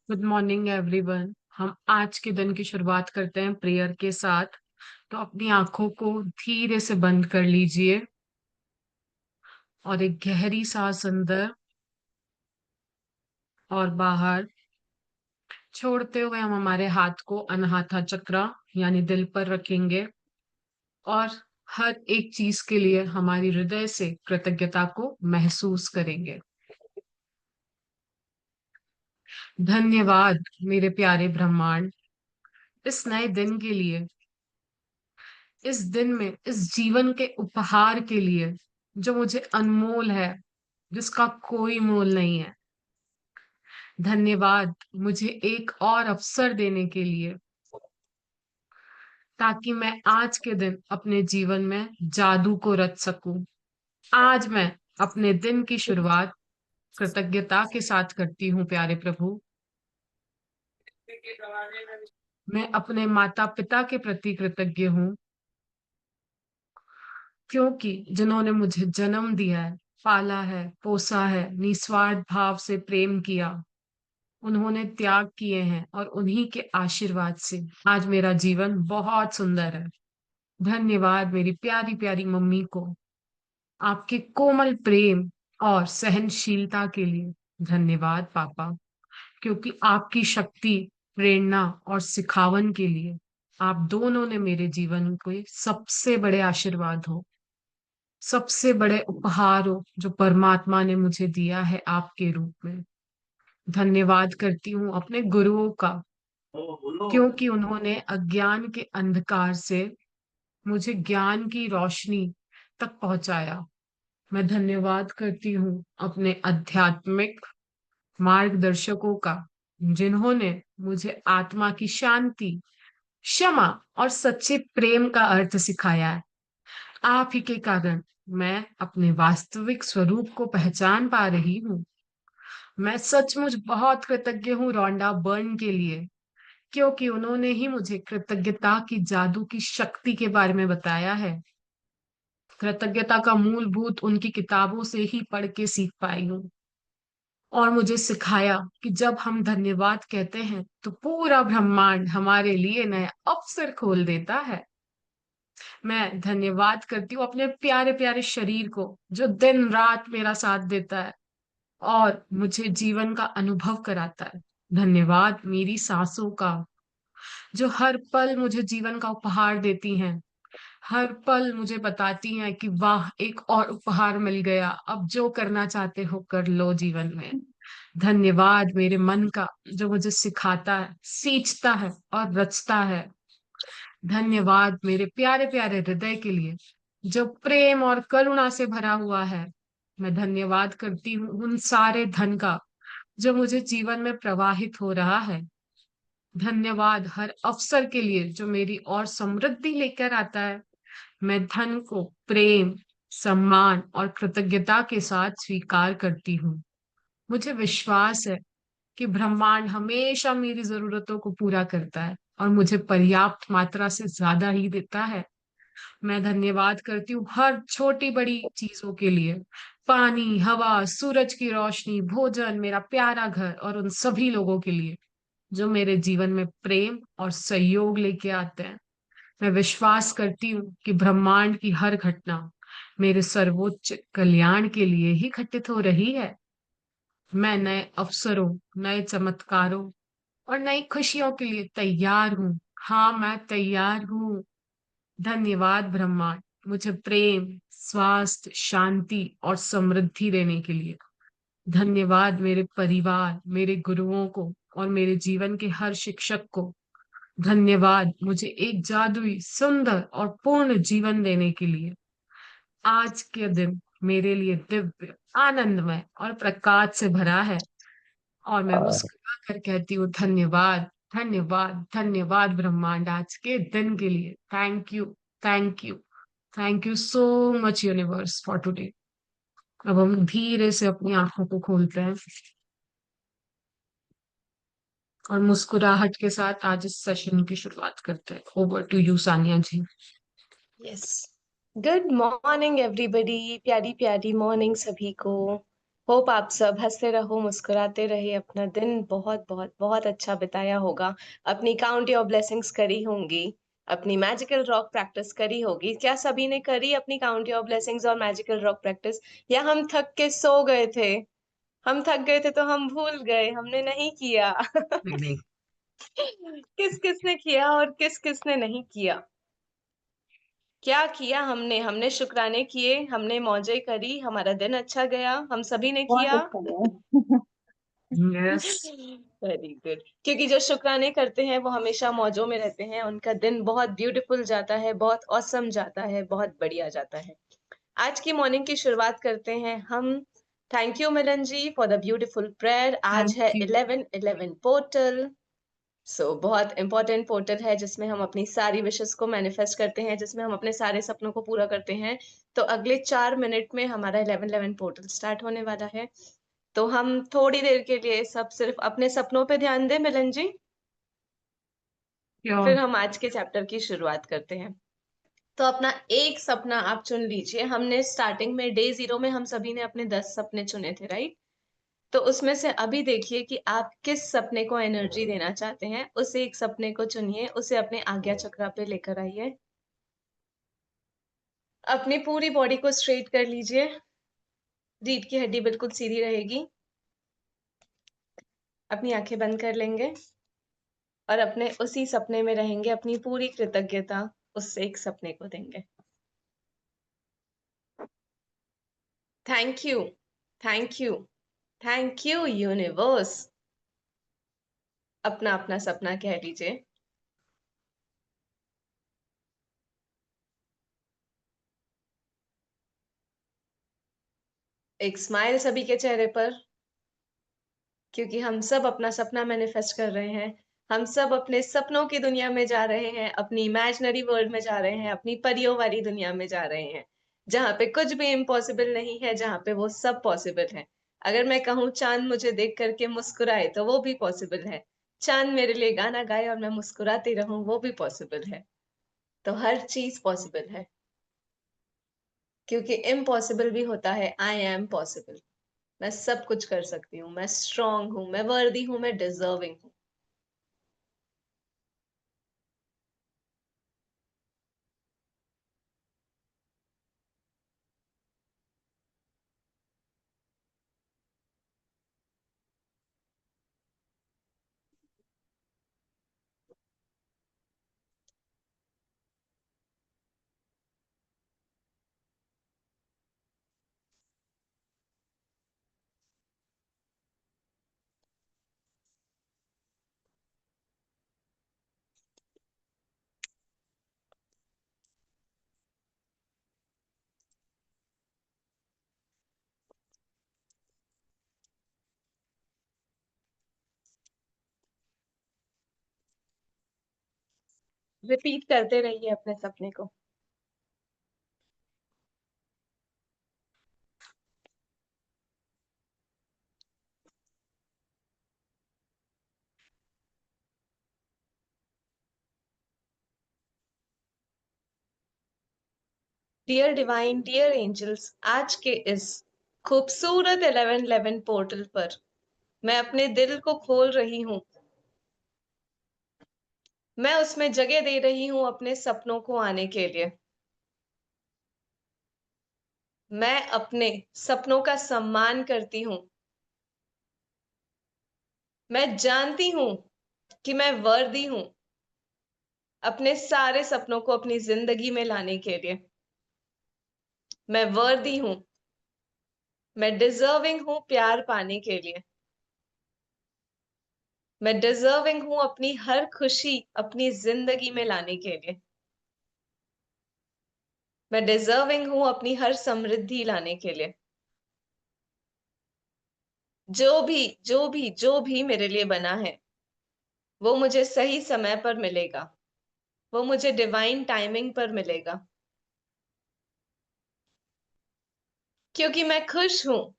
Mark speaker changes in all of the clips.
Speaker 1: Good morning everyone. हम आज के दिन की शुरुआत करते हैं प्रेयर के साथ। तो अपनी आंखों को धीरे से बंद कर लीजिए और एक गहरी सांस अंदर और बाहर छोड़ते हुए हम हमारे हाथ को अनाहता चक्र यानी दिल पर रखेंगे और हर एक चीज के लिए हमारी हृदय से कृतज्ञता को महसूस करेंगे। धन्यवाद मेरे प्यारे ब्रह्मांड, इस नए दिन के लिए, इस दिन में, इस जीवन के उपहार के लिए जो मुझे अनमोल है, जिसका कोई मोल नहीं है। धन्यवाद मुझे एक और अवसर देने के लिए, ताकि मैं आज के दिन अपने जीवन में जादू को रच सकूं। आज मैं अपने दिन की शुरुआत कृतज्ञता के साथ करती हूँ प्यारे प्रभु। मैं अपने माता पिता के प्रति कृतज्ञ हूँ, क्योंकि जिन्होंने मुझे जन्म दिया है, पाला है, पोसा है, निस्वार्थ भाव से प्रेम किया, उन्होंने त्याग किए हैं और उन्हीं के आशीर्वाद से आज मेरा जीवन बहुत सुंदर है। धन्यवाद मेरी प्यारी प्यारी मम्मी को, आपके कोमल प्रेम और सहनशीलता के लिए। धन्यवाद पापा, क्योंकि आपकी शक्ति, प्रेरणा और सिखावन के लिए आप दोनों ने मेरे जीवन के सबसे बड़े आशीर्वाद हो, सबसे बड़े उपहार हो जो परमात्मा ने मुझे दिया है आपके रूप में। धन्यवाद करती हूँ अपने गुरुओं का, क्योंकि उन्होंने अज्ञान के अंधकार से मुझे ज्ञान की रोशनी तक पहुंचाया। मैं धन्यवाद करती हूँ अपने आध्यात्मिक मार्गदर्शकों का, जिन्होंने मुझे आत्मा की शांति, क्षमा और सच्चे प्रेम का अर्थ सिखाया है। आप ही के कारण मैं अपने वास्तविक स्वरूप को पहचान पा रही हूँ। मैं सचमुच बहुत कृतज्ञ हूँ रोंडा बर्न के लिए, क्योंकि उन्होंने ही मुझे कृतज्ञता की जादू की शक्ति के बारे में बताया है। कृतज्ञता का मूलभूत उनकी किताबों से ही पढ़ के सीख पाई हूँ और मुझे सिखाया कि जब हम धन्यवाद कहते हैं तो पूरा ब्रह्मांड हमारे लिए नया अवसर खोल देता है। मैं धन्यवाद करती हूँ अपने प्यारे प्यारे शरीर को, जो दिन रात मेरा साथ देता है और मुझे जीवन का अनुभव कराता है। धन्यवाद मेरी सांसों का, जो हर पल मुझे जीवन का उपहार देती हैं। हर पल मुझे बताती हैं कि वाह, एक और उपहार मिल गया, अब जो करना चाहते हो कर लो जीवन में। धन्यवाद मेरे मन का, जो मुझे सिखाता है, सींचता है और रचता है। धन्यवाद मेरे प्यारे प्यारे हृदय के लिए, जो प्रेम और करुणा से भरा हुआ है। मैं धन्यवाद करती हूँ उन सारे धन का जो मुझे जीवन में प्रवाहित हो रहा है। धन्यवाद हर अवसर के लिए जो मेरी और समृद्धि लेकर आता है। मैं धन को प्रेम, सम्मान और कृतज्ञता के साथ स्वीकार करती हूँ। मुझे विश्वास है कि ब्रह्मांड हमेशा मेरी जरूरतों को पूरा करता है और मुझे पर्याप्त मात्रा से ज्यादा ही देता है। मैं धन्यवाद करती हूँ हर छोटी बड़ी चीजों के लिए, पानी, हवा, सूरज की रोशनी, भोजन, मेरा प्यारा घर और उन सभी लोगों के लिए जो मेरे जीवन में प्रेम और सहयोग लेके आते हैं। मैं विश्वास करती हूँ कि ब्रह्मांड की हर घटना मेरे सर्वोच्च कल्याण के लिए ही घटित हो रही है। मैं नए अवसरों, नए चमत्कारों और नई खुशियों के लिए तैयार हूँ। हाँ, मैं तैयार हूँ। धन्यवाद ब्रह्मांड, मुझे प्रेम, स्वास्थ्य, शांति और समृद्धि देने के लिए। धन्यवाद मेरे परिवार, मेरे गुरुओं को और मेरे जीवन के हर शिक्षक को। धन्यवाद मुझे एक जादुई, सुंदर और पूर्ण जीवन देने के लिए। आज के दिन मेरे लिए दिव्य, आनंदमय और प्रकाश से भरा है और मैं मुस्कुरा कर कहती हूँ धन्यवाद, धन्यवाद, धन्यवाद ब्रह्मांड, आज के दिन के लिए। Thank you, thank you, thank you so much universe for today. अब हम धीरे से अपनी आंखों को खोलते हैं और मुस्कुराहट के साथ आज इस सेशन की शुरुआत करते हैं। Over to you Sania ji.
Speaker 2: Yes, good morning everybody. प्यारी प्यारी मॉर्निंग सभी को। होप आप सब हंसते रहो, मुस्कुराते रहे, अपना दिन बहुत बहुत बहुत अच्छा बिताया होगा। अपनी काउंट योर ब्लेसिंग्स करी होंगी, अपनी मैजिकल रॉक प्रैक्टिस करी होगी। क्या सभी ने करी अपनी काउंट योर ब्लेसिंग्स और मैजिकल रॉक प्रैक्टिस, या हम थक के सो गए थे? हम थक गए थे तो हम भूल गए, हमने नहीं किया।
Speaker 1: नहीं।
Speaker 2: किस किस ने किया और किस किस ने नहीं किया? क्या किया हमने? हमने शुक्राने किए, हमने मौजें करी, हमारा दिन अच्छा गया, हम सभी ने
Speaker 3: बहुत
Speaker 2: किया।
Speaker 3: अच्छा गया।
Speaker 1: यस।
Speaker 2: Very good. क्योंकि जो शुक्राने करते हैं वो हमेशा मौजों में रहते हैं, उनका दिन बहुत ब्यूटीफुल जाता है, बहुत औसम जाता है, बहुत बढ़िया जाता है। आज की मॉर्निंग की शुरुआत करते हैं हम। Thank you Milan ji for the beautiful prayer. आज
Speaker 1: थैंक
Speaker 2: है
Speaker 1: यू।
Speaker 2: 11/11 पोर्टल। बहुत इंपॉर्टेंट पोर्टल है जिसमें हम अपनी सारी विशेस को मैनिफेस्ट करते हैं, जिसमें हम अपने सारे सपनों को पूरा करते हैं। तो अगले 4 मिनट में हमारा 11/11 पोर्टल स्टार्ट होने वाला है। तो हम थोड़ी देर के लिए सब सिर्फ अपने सपनों पे ध्यान दें मिलन जी,
Speaker 1: क्यों?
Speaker 2: फिर हम आज के चैप्टर की शुरुआत करते हैं। तो अपना एक सपना आप चुन लीजिए। हमने स्टार्टिंग में डे 0 में हम सभी ने अपने 10 सपने चुने थे, राइट? तो उसमें से अभी देखिए कि आप किस सपने को एनर्जी देना चाहते हैं। उस एक सपने को चुनिए, उसे अपने आज्ञा चक्रा पे लेकर आइए। अपनी पूरी बॉडी को स्ट्रेट कर लीजिए, रीढ़ की हड्डी बिल्कुल सीधी रहेगी। अपनी आंखें बंद कर लेंगे और अपने उसी सपने में रहेंगे, अपनी पूरी कृतज्ञता उस एक सपने को देंगे। Thank you, thank you, thank you universe. अपना अपना सपना कह लीजिए। एक स्माइल सभी के चेहरे पर, क्योंकि हम सब अपना सपना मैनिफेस्ट कर रहे हैं। हम सब अपने सपनों की दुनिया में जा रहे हैं, अपनी इमेजिनरी वर्ल्ड में जा रहे हैं, अपनी परियों वाली दुनिया में जा रहे हैं, जहाँ पे कुछ भी इम्पॉसिबल नहीं है, जहाँ पे वो सब पॉसिबल है। अगर मैं कहूँ चांद मुझे देख करके मुस्कुराए तो वो भी पॉसिबल है। चांद मेरे लिए गाना गाए और मैं मुस्कुराती रहूं, वो भी पॉसिबल है। तो हर चीज पॉसिबल है, क्योंकि इम्पॉसिबल भी होता है आई एम पॉसिबल। मैं सब कुछ कर सकती हूँ, मैं स्ट्रांग हूँ, मैं वर्दी हूँ, मैं डिजर्विंग हूँ। रिपीट करते रहिए अपने सपने को। डियर डिवाइन, डियर एंजल्स, आज के इस खूबसूरत 11/11 पोर्टल पर मैं अपने दिल को खोल रही हूँ। मैं उसमें जगह दे रही हूँ अपने सपनों को आने के लिए। मैं अपने सपनों का सम्मान करती हूँ। मैं जानती हूँ कि मैं वर्दी हूँ अपने सारे सपनों को अपनी जिंदगी में लाने के लिए। मैं वर्दी हूँ, मैं डिजर्विंग हूँ प्यार पाने के लिए। मैं डिजर्विंग हूँ अपनी हर खुशी अपनी जिंदगी में लाने के लिए। मैं डिजर्विंग हूँ अपनी हर समृद्धि लाने के लिए। जो भी मेरे लिए बना है वो मुझे सही समय पर मिलेगा, वो मुझे डिवाइन टाइमिंग पर मिलेगा। क्योंकि मैं खुश हूं,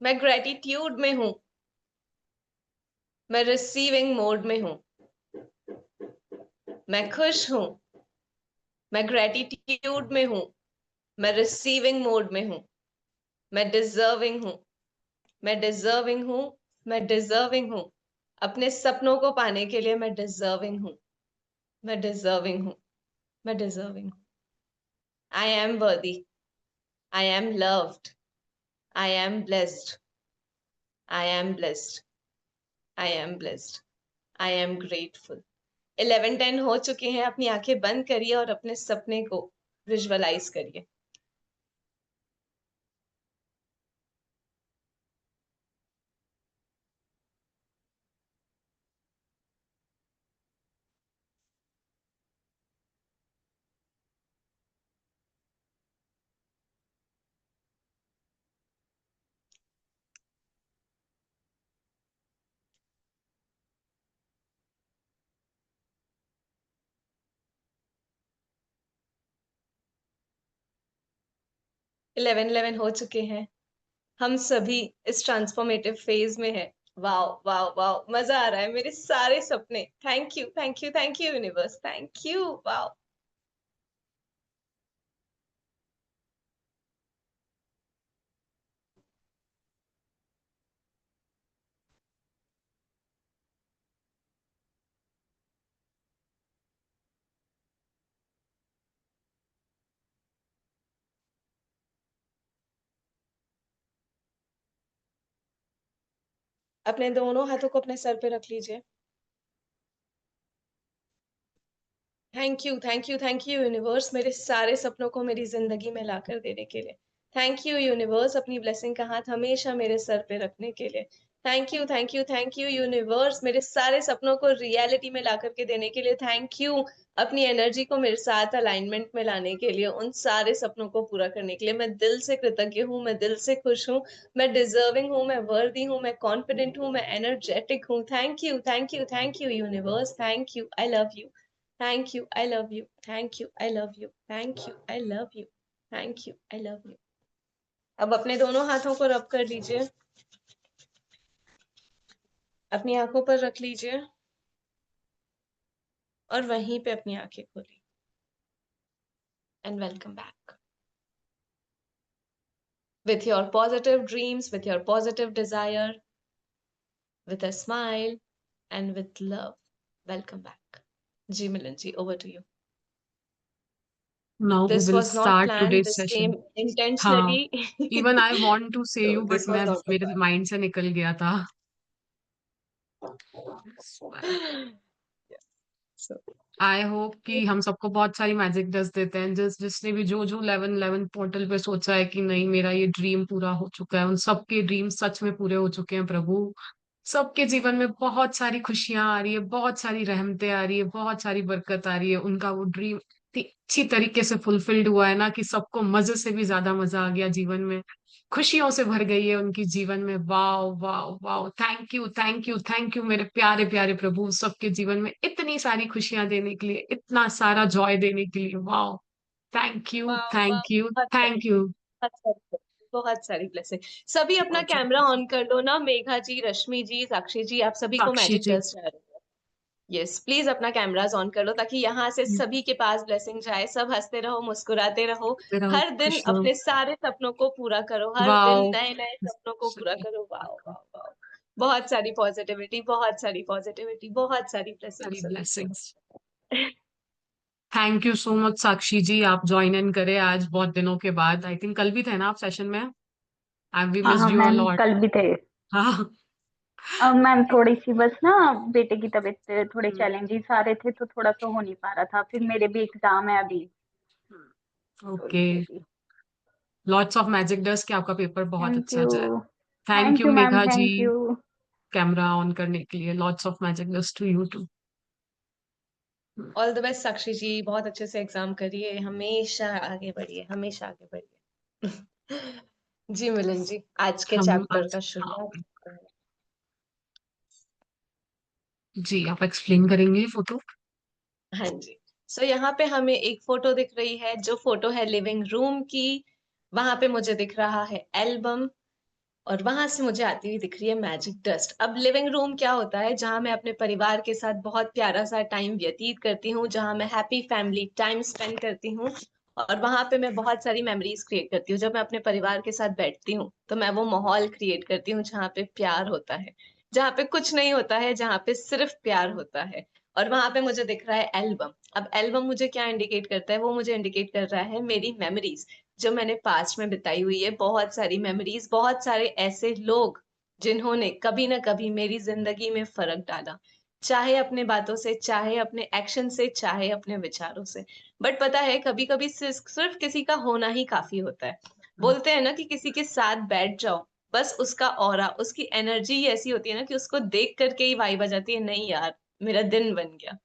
Speaker 2: मैं ग्रेटिट्यूड में हूं, मैं रिसीविंग मोड में हूं। मैं खुश हूं, मैं ग्रेटिट्यूड में हूँ, मैं रिसीविंग मोड में हूँ, मैं डिजर्विंग हूँ, मैं डिजर्विंग हूँ, मैं डिजर्विंग हूँ। अपने सपनों को पाने के लिए मैं डिजर्विंग हूँ, मैं डिजर्विंग हूँ, मैं डिजर्विंग हूँ। आई एम वर्दी, I am loved, I am blessed, I am blessed, I am blessed, I am grateful. 11:10 हो चुके हैं। अपनी आंखें बंद करिए और अपने सपने को विजुअलाइज करिए। इलेवन 11 हो चुके हैं। हम सभी इस ट्रांसफॉर्मेटिव फेज में हैं। वाओ वाओ वाओ, मजा आ रहा है। मेरे सारे सपने, thank you thank you thank you universe, thank you. Wow. अपने दोनों हाथों को अपने सर पे रख लीजिए। थैंक यू यूनिवर्स, मेरे सारे सपनों को मेरी जिंदगी में लाकर देने के लिए। थैंक यू यूनिवर्स, अपनी ब्लेसिंग का हाथ हमेशा मेरे सर पे रखने के लिए। थैंक यू यूनिवर्स, मेरे सारे सपनों को रियलिटी में ला करके देने के लिए। थैंक यू, अपनी एनर्जी को मेरे साथ अलाइनमेंट में लाने के लिए, उन सारे सपनों को पूरा करने के लिए। मैं दिल से कृतज्ञ हूँ, मैं दिल से खुश हूँ, मैं डिजर्विंग हूँ, मैं वर्दी हूँ, मैं कॉन्फिडेंट हूँ, मैं एनर्जेटिक हूँ। Thank you universe, thank you, I love you. Thank you, I love you. Thank you, I love you. Thank you, I love you. Thank you, I love you. अब अपने दोनों हाथों को रब कर लीजिए, अपनी आंखों पर रख लीजिए और वहीं पे अपनी आंखें खोलिए। And welcome back. With your positive dreams, with your positive desire, with a smile and with love. Welcome back. Ji Milan ji, over to you.
Speaker 1: Now we
Speaker 2: This
Speaker 1: will
Speaker 2: was not
Speaker 1: start
Speaker 2: planned.
Speaker 1: today's
Speaker 2: This
Speaker 1: session.
Speaker 2: came
Speaker 1: हाँ,
Speaker 2: intentionally.
Speaker 1: Even I want to say
Speaker 2: So
Speaker 1: you but
Speaker 2: this was
Speaker 1: मैं
Speaker 2: not
Speaker 1: मेरे
Speaker 2: planned.
Speaker 1: Mind से निकल गया था।
Speaker 2: So
Speaker 1: आई hope कि हम सबको बहुत सारी मैजिक डस्ट देते हैं, जिसने भी जो जो 11 पोर्टल पे सोचा है कि नहीं मेरा ये ड्रीम पूरा हो चुका है, उन सबके ड्रीम सच में पूरे हो चुके हैं प्रभु। सबके जीवन में बहुत सारी खुशियां आ रही है, बहुत सारी रहमतें आ रही है, बहुत सारी बरकत आ रही है। उनका वो ड्रीम इतनी अच्छी तरीके से फुलफिल्ड हुआ है ना कि सबको मजे से भी ज्यादा मजा आ गया जीवन में। खुशियों से भर गई है उनकी जीवन में। Wow wow wow, thank you thank you thank you मेरे प्यारे प्यारे प्रभु, सबके जीवन में इतनी सारी खुशियां देने के लिए, इतना सारा जॉय देने के लिए। वाओ, थैंक यू
Speaker 2: वाह वाह,
Speaker 1: थैंक यू
Speaker 2: बहुत सारी,
Speaker 1: थैंक यू।
Speaker 2: बहुत सारी, बहुत सारी ब्लेसिंग। सभी अपना
Speaker 1: बहुत सारी
Speaker 2: कैमरा
Speaker 1: blessing।
Speaker 2: ऑन कर लो ना। मेघा जी, रश्मि जी, साक्षी जी, आप सभी को
Speaker 1: साक्षी
Speaker 2: मैजिक
Speaker 1: जी,
Speaker 2: डस्ट जा रही है। यस, प्लीज अपना कैमराज ऑन कर लो ताकि यहाँ से सभी के पास ब्लेसिंग जाए। सब हंसते रहो, मुस्कुराते रहो,
Speaker 1: तेरा
Speaker 2: हर दिन
Speaker 1: खुश रहो।
Speaker 2: अपने सारे सपनों को पूरा करो, हर दिन
Speaker 1: वाओ,
Speaker 2: नए नए सपनों को पूरा
Speaker 1: सारी
Speaker 2: करो। वाओ वाओ वाओ, बहुत सारी पॉजिटिविटी, बहुत सारी पॉजिटिविटी, बहुत सारी ब्लेसिंग सभी की।
Speaker 1: Blessings. Thank you so much Sakshi ji, आप ज्वाइन इन करे आज बहुत दिनों के बाद। आई थिंक कल भी थे ना आप सेशन में? आई वी
Speaker 3: हाँ हाँ
Speaker 1: missed you a
Speaker 3: ma'am,
Speaker 1: lot.
Speaker 3: कल भी थे।
Speaker 1: हाँ।
Speaker 3: मैम थोड़ी सी बस ना, बेटे की तबीयत, थोड़े
Speaker 1: हम्म,
Speaker 3: चैलेंजेस आ रहे थे तो थोड़ा सा हो नहीं पा रहा था। फिर मेरे भी एग्जाम है अभी, तो
Speaker 1: ओके।
Speaker 3: इसलिए भी।
Speaker 1: लॉट्स ऑफ मैजिक डस्ट कि आपका पेपर बहुत
Speaker 3: थैंक
Speaker 1: अच्छा
Speaker 3: यू।
Speaker 1: जाए। Thank
Speaker 3: thank
Speaker 1: you
Speaker 3: you ma'am,
Speaker 1: Megha ji,
Speaker 3: thank you.
Speaker 1: Camera on करने के लिए। Lots of magic dust to you too.
Speaker 2: All the best Sakshi ji, बहुत अच्छे से एग्जाम करिए, हमेशा आगे बढ़िए, हमेशा आगे बढ़िए। जी मिलन जी, आज के
Speaker 1: हम
Speaker 2: चैप्टर
Speaker 1: आज,
Speaker 2: का
Speaker 1: हाँ
Speaker 2: शुरुआत।
Speaker 1: जी, आप एक्सप्लेन करेंगे फोटो?
Speaker 2: हाँ जी। सो यहाँ पे हमें एक फोटो दिख रही है, जो फोटो है लिविंग रूम की। वहां पे मुझे दिख रहा है एल्बम, और वहां से मुझे आती हुई दिख रही है मैजिक डस्ट। अब लिविंग रूम क्या होता है, जहां मैं अपने परिवार के साथ बहुत प्यारा सा टाइम व्यतीत करती हूँ, जहां मैं हैप्पी फैमिली टाइम स्पेंड करती हूँ। और वहां पे मैं बहुत सारी मेमोरीज क्रिएट करती हूँ। जब मैं अपने परिवार के साथ बैठती हूँ तो मैं वो माहौल क्रिएट करती हूँ जहाँ पे प्यार होता है, जहाँ पे कुछ नहीं होता है, जहाँ पे सिर्फ प्यार होता है। और वहां पे मुझे दिख रहा है एल्बम। अब एल्बम मुझे क्या इंडिकेट करता है, वो मुझे इंडिकेट कर रहा है मेरी मेमोरीज जो मैंने पास्ट में बिताई हुई है। बहुत सारी मेमोरीज, बहुत सारे ऐसे लोग जिन्होंने कभी ना कभी मेरी जिंदगी में फर्क डाला, चाहे अपने बातों से, चाहे अपने एक्शन से, चाहे अपने विचारों से। बट पता है, कभी कभी सिर्फ किसी का होना ही काफी होता है। बोलते हैं ना कि किसी के साथ बैठ जाओ, बस उसका ऑरा, उसकी एनर्जी ही ऐसी होती है ना कि उसको देख करके ही वाइब आ जाती है, नहीं यार मेरा दिन बन गया।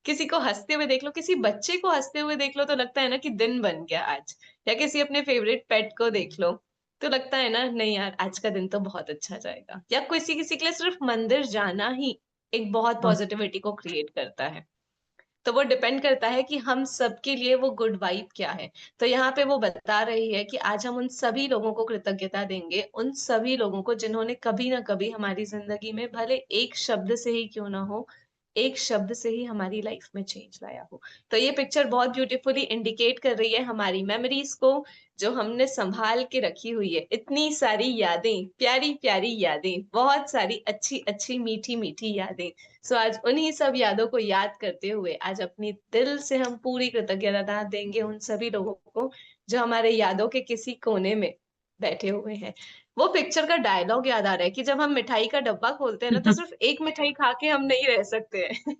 Speaker 2: किसी को हंसते हुए देख लो, किसी बच्चे को हंसते हुए देख लो, तो लगता है ना कि दिन बन गया आज। या किसी अपने फेवरेट पेट को देख लो, तो लगता है ना नहीं यार आज का दिन तो बहुत अच्छा जाएगा। या किसी किसी के लिए सिर्फ मंदिर जाना ही एक बहुत
Speaker 1: हाँ,
Speaker 2: पॉजिटिविटी को क्रिएट करता है। तो वो डिपेंड करता है कि हम सबके लिए वो गुड वाइब क्या है। तो यहाँ पे वो बता रही है कि आज हम उन सभी लोगों को कृतज्ञता देंगे, उन सभी लोगों को जिन्होंने कभी ना कभी हमारी जिंदगी में, भले एक शब्द से ही क्यों ना हो, एक शब्द से ही हमारी लाइफ में चेंज लाया हो। तो ये पिक्चर बहुत ब्यूटीफुली इंडिकेट कर रही है हमारी मेमोरीज को, जो हमने संभाल के रखी हुई है। इतनी सारी यादें, प्यारी प्यारी यादें, बहुत सारी अच्छी अच्छी मीठी मीठी यादें। सो आज उन्हीं सब यादों को याद करते हुए आज अपनी दिल से हम पूरी कृतज्ञता देंगे उन सभी लोगों को जो हमारे यादों के किसी कोने में बैठे हुए हैं। वो पिक्चर का डायलॉग याद आ रहा है कि जब हम मिठाई का डब्बा खोलते हैं ना, तो सिर्फ एक मिठाई खा के हम नहीं रह सकते हैं।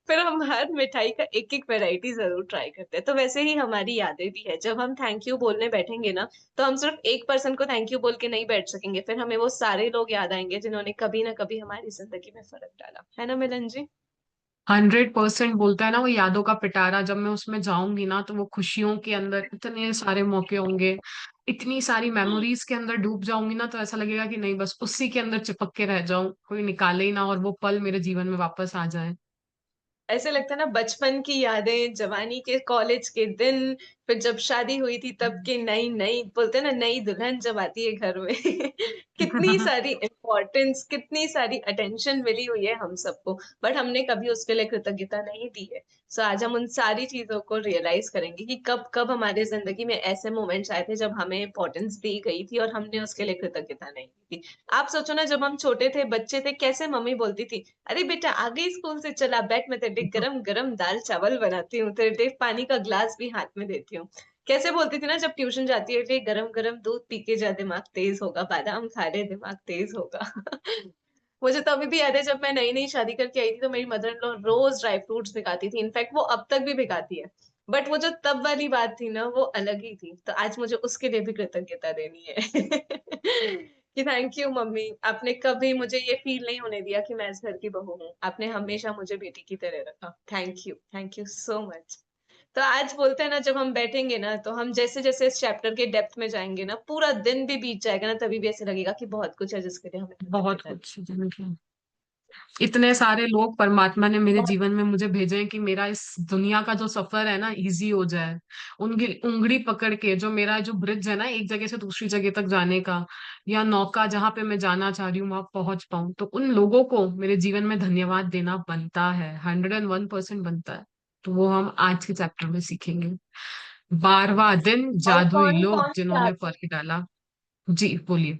Speaker 2: फिर हम हर मिठाई का एक एक वैरायटी जरूर ट्राई करते हैं। तो वैसे ही हमारी यादें भी है, जब हम थैंक यू बोलने बैठेंगे ना, तो हम सिर्फ एक पर्सन को थैंक यू बोल के नहीं बैठ सकेंगे। फिर हमें वो सारे लोग याद आएंगे जिन्होंने कभी ना कभी हमारी जिंदगी में फर्क डाला है ना मिलन जी।
Speaker 1: 100% बोलता है ना वो यादों का पिटारा। जब मैं उसमें जाऊंगी ना तो वो खुशियों के अंदर इतने सारे मौके होंगे, इतनी सारी मेमोरीज के अंदर डूब जाऊंगी ना, तो ऐसा लगेगा कि नहीं बस उसी के अंदर चिपक के रह जाऊं, कोई निकाले ही ना और वो पल मेरे जीवन में वापस आ जाए।
Speaker 2: ऐसे लगता है ना, बचपन की यादें, जवानी के कॉलेज के दिन, फिर जब शादी हुई थी तब की नई नई, बोलते हैं ना नई दुल्हन जब आती है घर में। कितनी सारी इम्पोर्टेंस, कितनी सारी अटेंशन मिली हुई है हम सबको, बट हमने कभी उसके लिए कृतज्ञता नहीं दी है। सो आज हम उन सारी चीजों को रियलाइज करेंगे कि कब कब हमारे जिंदगी में ऐसे मोमेंट्स आए थे जब हमें इम्पोर्टेंस दी गई थी और हमने उसके लिए कृतज्ञता नहीं दी थी। आप सोचो ना, जब हम छोटे थे, बच्चे थे, कैसे मम्मी बोलती थी, अरे बेटा आ गई स्कूल से, चला बैठ, मैं तेरे लिए गरम गरम दाल चावल बनाती हूँ, तेरे लिए पानी का ग्लास भी हाथ में देती हूँ। कैसे बोलती थी ना, जब ट्यूशन जाती है, गरम गरम दूध पी के जा, दिमाग तेज होगा, बादाम खा ले दिमाग तेज होगा। मुझे तो अभी भी याद है, जब मैं नई नई शादी करके आई थी तो मेरी मदर इन लॉ रोज ड्राई फ्रूट्स भिगाती थी। इनफैक्ट वो अब तक भी भिगाती है। बट वो जो तब वाली बात थी ना, वो अलग ही थी। तो आज मुझे उसके लिए भी कृतज्ञता देनी है। कि थैंक यू मम्मी, आपने कभी मुझे ये फील नहीं होने दिया कि मैं इस घर की बहू हूँ। आपने हमेशा मुझे बेटी की तरह रखा। Thank you so much. तो आज बोलते हैं ना, जब हम बैठेंगे ना, तो हम जैसे जैसे इस चैप्टर के डेप्थ में जाएंगे ना, पूरा दिन भी बीत जाएगा ना, तभी भी ऐसे लगेगा कि बहुत कुछ है जिसके लिए हमें
Speaker 1: बहुत
Speaker 2: कृतज्ञता
Speaker 1: कुछ मतलब इतने सारे लोग परमात्मा ने मेरे
Speaker 2: बहुत।
Speaker 1: जीवन में मुझे भेजे हैं कि मेरा इस दुनिया का जो सफर है ना इजी हो जाए। उनकी उंगली पकड़ के जो मेरा जो ब्रिज है ना एक जगह से दूसरी जगह तक जाने का, या नौका जहां पे मैं जाना चाह रही हूँ वहां पहुंच पाऊं, तो उन लोगों को मेरे जीवन में धन्यवाद देना बनता है, 101% बनता है। तो वो हम आज के चैप्टर में सीखेंगे। 12वां दिन,
Speaker 2: और
Speaker 1: जादुई
Speaker 2: कौन
Speaker 1: लोग
Speaker 2: कौन
Speaker 1: जिन्होंने फर्क डाला। जी बोलिए।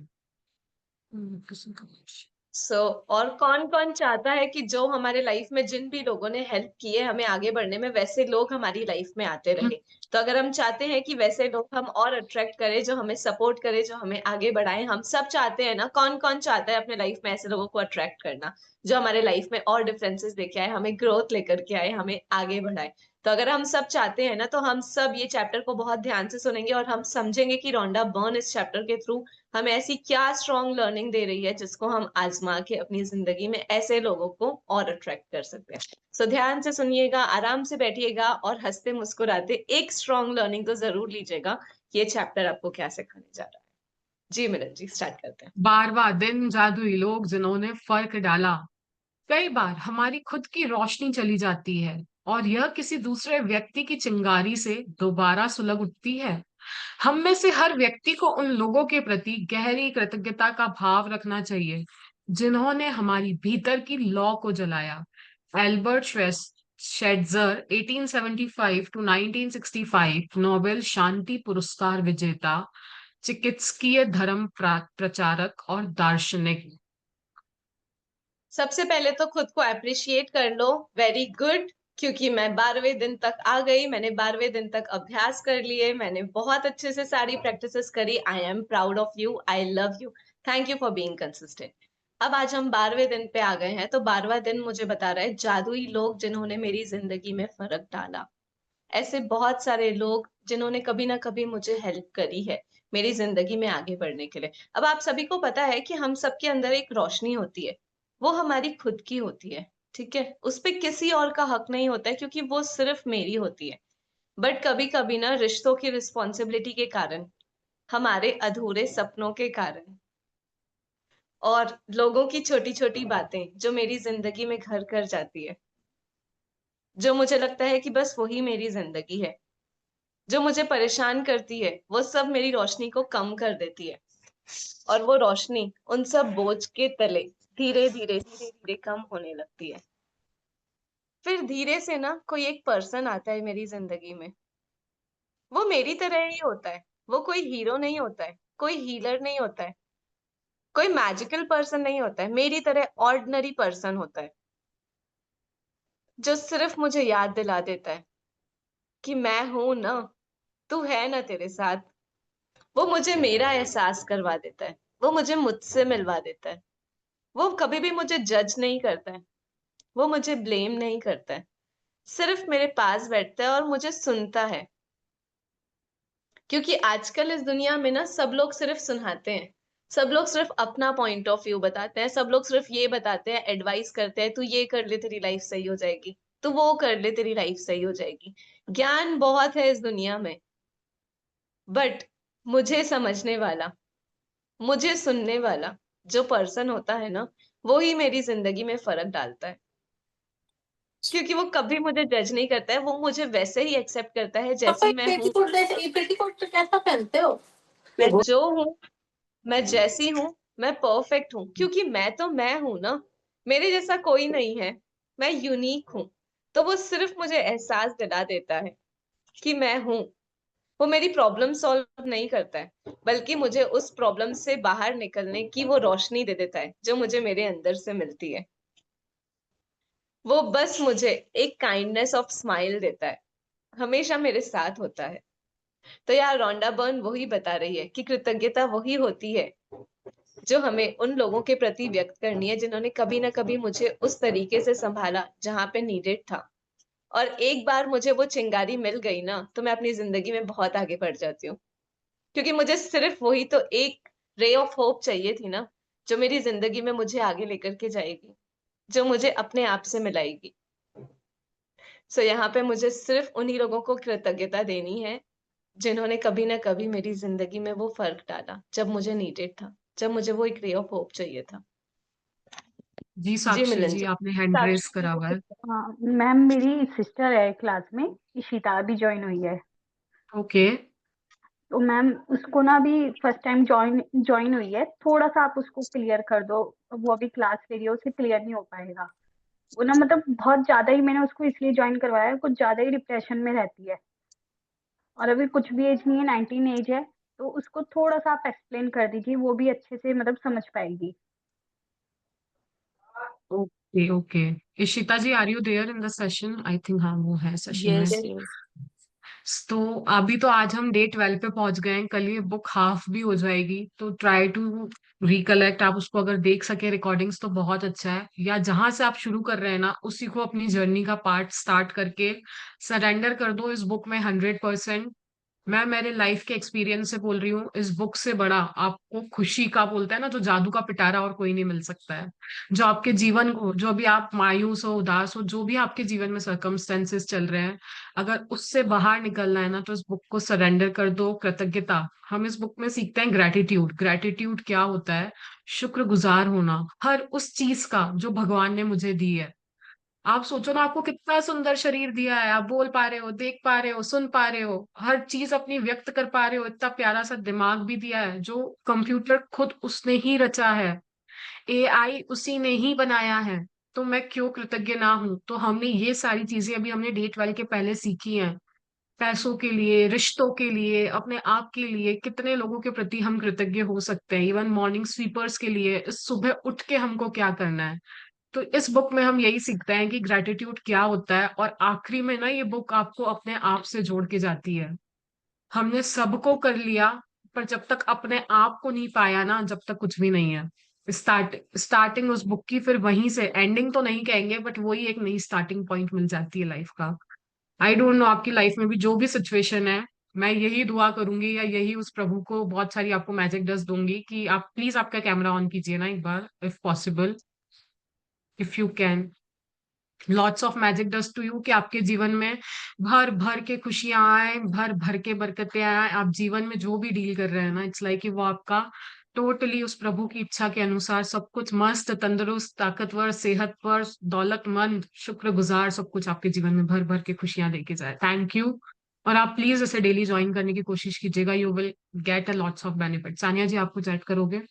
Speaker 2: सो और कौन कौन चाहता है कि जो हमारे लाइफ में, जिन भी लोगों ने हेल्प की है हमें आगे बढ़ने में, वैसे लोग हमारी लाइफ में आते रहे। तो अगर हम चाहते हैं कि वैसे लोग हम और अट्रैक्ट करें, जो हमें सपोर्ट करें, जो हमें आगे बढ़ाएं, हम सब चाहते हैं ना। कौन कौन चाहता है अपने लाइफ में ऐसे लोगों को अट्रैक्ट करना, जो हमारे लाइफ में और डिफरेंसेस लेके आए, हमें ग्रोथ लेकर के आए, हमें आगे बढ़ाए। तो अगर हम सब चाहते हैं ना, तो हम सब ये चैप्टर को बहुत ध्यान से सुनेंगे और हम समझेंगे कि रोंडा बर्न इस चैप्टर के थ्रू हमें ऐसी क्या स्ट्रॉन्ग लर्निंग दे रही है, जिसको हम आजमा के अपनी जिंदगी में ऐसे लोगों को और अट्रैक्ट कर सकते हैं। सो ध्यान से सुनिएगा, आराम से बैठिएगा और हंसते मुस्कुराते एक स्ट्रॉन्ग लर्निंग तो जरूर लीजिएगा। ये चैप्टर आपको क्या सिखाने जा रहा है। जी मिलन जी, स्टार्ट करते हैं।
Speaker 1: 12वां दिन, जादुई लोग जिन्होंने फर्क डाला। कई बार हमारी खुद की रोशनी चली जाती है और यह किसी दूसरे व्यक्ति की चिंगारी से दोबारा सुलग उठती है। हम में से हर व्यक्ति को उन लोगों के प्रति गहरी कृतज्ञता का भाव रखना चाहिए जिन्होंने हमारी भीतर की लौ को जलाया। एल्बर्ट शेट्जर 1875 टू 1965 नोबेल शांति पुरस्कार विजेता, चिकित्सकीय धर्म प्रचारक और दार्शनिक।
Speaker 2: सबसे पहले तो खुद को अप्रिशिएट कर लो, वेरी गुड, क्योंकि मैं 12वें दिन तक आ गई, मैंने 12वें दिन तक अभ्यास कर लिए, मैंने बहुत अच्छे से सारी प्रैक्टिसेस करी। I am proud of you, I love you, thank you for being consistent. अब आज हम 12वें दिन पे आ गए हैं, तो 12वां दिन मुझे बता रहा है जादुई लोग जिन्होंने मेरी जिंदगी में फर्क डाला। ऐसे बहुत सारे लोग जिन्होंने कभी ना कभी मुझे हेल्प करी है मेरी जिंदगी में आगे बढ़ने के लिए। अब आप सभी को पता है कि हम सबके अंदर एक रोशनी होती है, वो हमारी खुद की होती है, ठीक है? उस पे किसी और का हक नहीं होता है, क्योंकि वो सिर्फ मेरी होती है। बट कभी कभी ना रिश्तों की रिस्पॉन्सिबिलिटी के कारण, हमारे अधूरे सपनों के कारण और लोगों की छोटी छोटी बातें जो मेरी जिंदगी में घर कर जाती है, जो मुझे लगता है कि बस वही मेरी जिंदगी है, जो मुझे परेशान करती है, वो सब मेरी रोशनी को कम कर देती है। और वो रोशनी उन सब बोझ के तले धीरे धीरे धीरे धीरे कम होने लगती है। फिर धीरे से ना कोई एक पर्सन आता है मेरी जिंदगी में। वो मेरी तरह ही होता है, वो कोई हीरो नहीं होता है, कोई हीलर नहीं होता है, कोई मैजिकल पर्सन नहीं होता है, मेरी तरह ऑर्डिनरी पर्सन होता है, जो सिर्फ मुझे याद दिला देता है कि मैं हूं ना, तू है ना तेरे साथ। वो मुझे मेरा एहसास करवा देता है, वो मुझे मुझसे मिलवा देता है। वो कभी भी मुझे जज नहीं करता है, वो मुझे ब्लेम नहीं करता है, सिर्फ मेरे पास बैठता है और मुझे सुनता है। क्योंकि आजकल इस दुनिया में ना सब लोग सिर्फ सुनाते हैं, सब लोग सिर्फ अपना पॉइंट ऑफ व्यू बताते हैं, सब लोग सिर्फ ये बताते हैं, एडवाइस करते हैं, तू ये कर ले तेरी लाइफ सही हो जाएगी, तू वो कर ले तेरी लाइफ सही हो जाएगी। ज्ञान बहुत है इस दुनिया में, बट मुझे समझने वाला, मुझे सुनने वाला जो पर्सन होता है ना, वो ही मेरी जिंदगी में फर्क डालता है। क्योंकि वो कभी मुझे जज नहीं करता है, वो मुझे वैसे ही एक्सेप्ट करता है
Speaker 4: पापा
Speaker 2: जैसी
Speaker 4: एक
Speaker 2: मैं हूँ।
Speaker 4: पेटीकोट दे, ये पेटीकोट तो कैसा पहनते हो?
Speaker 2: मैं जो हूँ, मैं जैसी हूँ, मैं परफेक्ट हूँ, क्योंकि मैं तो मैं हूँ ना, मेरे जैसा कोई नहीं है, मैं यूनिक हूँ। तो वो सिर्फ मुझे एहसास दिला देता है कि मैं हूँ। वो मेरी प्रॉब्लम सॉल्व नहीं करता है, बल्कि मुझे उस प्रॉब्लम से बाहर निकलने की वो रोशनी दे देता है जो मुझे मेरे अंदर से मिलती है। वो बस मुझे एक काइंडनेस ऑफ स्माइल देता है, हमेशा मेरे साथ होता है। तो यार रोंडा बर्न वही बता रही है कि कृतज्ञता वही होती है जो हमें उन लोगों के प्रति व्यक्त करनी है जिन्होंने कभी ना कभी मुझे उस तरीके से संभाला जहां पे नीडेड था। और एक बार मुझे वो चिंगारी मिल गई ना, तो मैं अपनी जिंदगी में बहुत आगे बढ़ जाती हूँ। क्योंकि मुझे सिर्फ वही तो एक रे ऑफ होप चाहिए थी ना, जो मेरी जिंदगी में मुझे आगे लेकर के जाएगी, जो मुझे अपने आप से मिलाएगी। सो यहाँ पे मुझे सिर्फ उन्हीं लोगों को कृतज्ञता देनी है जिन्होंने कभी ना कभी मेरी जिंदगी में वो फर्क डाला जब मुझे नीडेड था, जब मुझे वो एक रे ऑफ होप चाहिए था।
Speaker 1: जी
Speaker 2: जी
Speaker 1: साक्षी
Speaker 2: मिलन
Speaker 1: जी,
Speaker 2: जी।
Speaker 1: आपने हैंड रेस
Speaker 2: साक्षी जी
Speaker 1: करा
Speaker 2: को
Speaker 1: हुआ है।
Speaker 2: कुछ-
Speaker 3: हाँ मैम, मेरी सिस्टर है क्लास में, इशिता भी ज्वाइन हुई है।
Speaker 1: ओके।
Speaker 3: तो मैम उसको ना अभी फर्स्ट टाइम ज्वाइन ज्वाइन हुई है, थोड़ा सा आप उसको क्लियर कर दो। वो अभी क्लास ले रही है, उसे क्लियर नहीं हो पाएगा। वो ना मतलब बहुत ज्यादा ही, मैंने उसको इसलिए ज्वाइन करवाया है, कुछ ज्यादा ही डिप्रेशन में रहती है। और अभी कुछ भी एज नहीं है, 19 एज है। तो उसको थोड़ा सा आप एक्सप्लेन कर दीजिए, वो भी अच्छे से मतलब समझ पाएगी।
Speaker 1: Okay okay. Ishita ji, are you there in the session? I think हाँ, वो है सेशन में।
Speaker 4: Yes
Speaker 2: Yes.
Speaker 4: यस।
Speaker 1: तो अभी तो आज हम डे 12 पे पहुंच गए हैं, कल ये बुक हाफ भी हो जाएगी, तो ट्राई टू रिकलेक्ट। आप उसको अगर देख सके रिकॉर्डिंग्स तो बहुत अच्छा है, या जहां से आप शुरू कर रहे हैं ना, उसी को अपनी जर्नी का पार्ट स्टार्ट करके सरेंडर कर दो इस बुक में 100%। मैं मेरे लाइफ के एक्सपीरियंस से बोल रही हूँ, इस बुक से बड़ा आपको खुशी का, बोलता है ना, जो जादू का पिटारा और कोई नहीं मिल सकता है। जो आपके जीवन को, जो अभी आप मायूस हो, उदास हो, जो भी आपके जीवन में सर्कमस्टेंसेस चल रहे हैं, अगर उससे बाहर निकलना है ना, तो इस बुक को सरेंडर कर दो। कृतज्ञता, हम इस बुक में सीखते हैं ग्रेटिट्यूड। ग्रेटिट्यूड क्या होता है? शुक्रगुजार होना हर उस चीज का जो भगवान ने मुझे दी है। आप सोचो ना, आपको कितना सुंदर शरीर दिया है, आप बोल पा रहे हो, देख पा रहे हो, सुन पा रहे हो, हर चीज अपनी व्यक्त कर पा रहे हो, इतना प्यारा सा दिमाग भी दिया है जो कंप्यूटर खुद उसने ही रचा है, एआई उसी ने ही बनाया है। तो मैं क्यों कृतज्ञ ना हूं? तो हमने ये सारी चीजें अभी हमने डेट वाले के पहले सीखी हैं। पैसों के लिए, रिश्तों के लिए, अपने आप के लिए कितने लोगों के प्रति हम कृतज्ञ हो सकते हैं। इवन मॉर्निंग स्वीपर्स के लिए, इस सुबह उठ के हमको क्या करना है। तो इस बुक में हम यही सीखते हैं कि ग्रेटिट्यूड क्या होता है। और आखिरी में ना ये बुक आपको अपने आप से जोड़ के जाती है। हमने सबको कर लिया, पर जब तक अपने आप को नहीं पाया ना, जब तक कुछ भी नहीं है। स्टार्टिंग उस बुक की, फिर वहीं से एंडिंग तो नहीं कहेंगे, बट वही एक नई स्टार्टिंग पॉइंट मिल जाती है लाइफ का। आई डोंट नो आपकी लाइफ में भी जो भी सिचुएशन है, मैं यही दुआ करूंगी या यही उस प्रभु को बहुत सारी आपको मैजिक डस्ट दूंगी कि आप प्लीज आपका कैमरा ऑन कीजिए ना एक बार, if possible, if you can. Lots of magic dust to you, कि आपके जीवन में भर भर के खुशियां आए, भर भर के बरकतें आए। आप जीवन में जो भी डील कर रहे हैं ना, इट्स लाइक कि वो आपका टोटली उस प्रभु की इच्छा के अनुसार सब कुछ मस्त, तंदुरुस्त, ताकतवर, सेहतवर, दौलतमंद, शुक्रगुजार, सब कुछ आपके जीवन में भर भर के खुशियां देके जाए। Thank you. और आप प्लीज इसे डेली ज्वाइन करने की कोशिश कीजिएगा, you will get a lots of benefit. Sania ji, आप कुछ ऐड करोगे?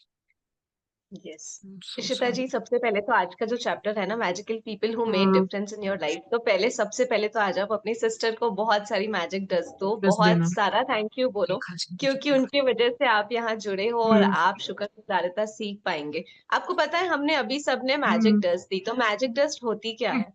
Speaker 2: Yes.
Speaker 1: So
Speaker 2: Ishita ji,
Speaker 1: sorry.
Speaker 2: सबसे पहले तो आज का जो चैप्टर है ना, मैजिकल पीपल हु मेड
Speaker 1: हाँ,
Speaker 2: डिफरेंस इन योर लाइफ, तो पहले सबसे पहले तो आज आप अपनी सिस्टर को बहुत सारी मैजिक डस्ट दो,
Speaker 1: बस
Speaker 2: बहुत
Speaker 1: देना।
Speaker 2: सारा थैंक यू बोलो,
Speaker 1: देखा जी,
Speaker 2: क्योंकि
Speaker 1: देखा।
Speaker 2: उनकी वजह से आप यहाँ जुड़े हो और
Speaker 1: हम्म।
Speaker 2: आप शुक्रगुजारिता सीख पाएंगे। आपको पता है, हमने अभी सबने मैजिक
Speaker 1: हम्म।
Speaker 2: डस्ट दी, तो मैजिक डस्ट होती क्या है?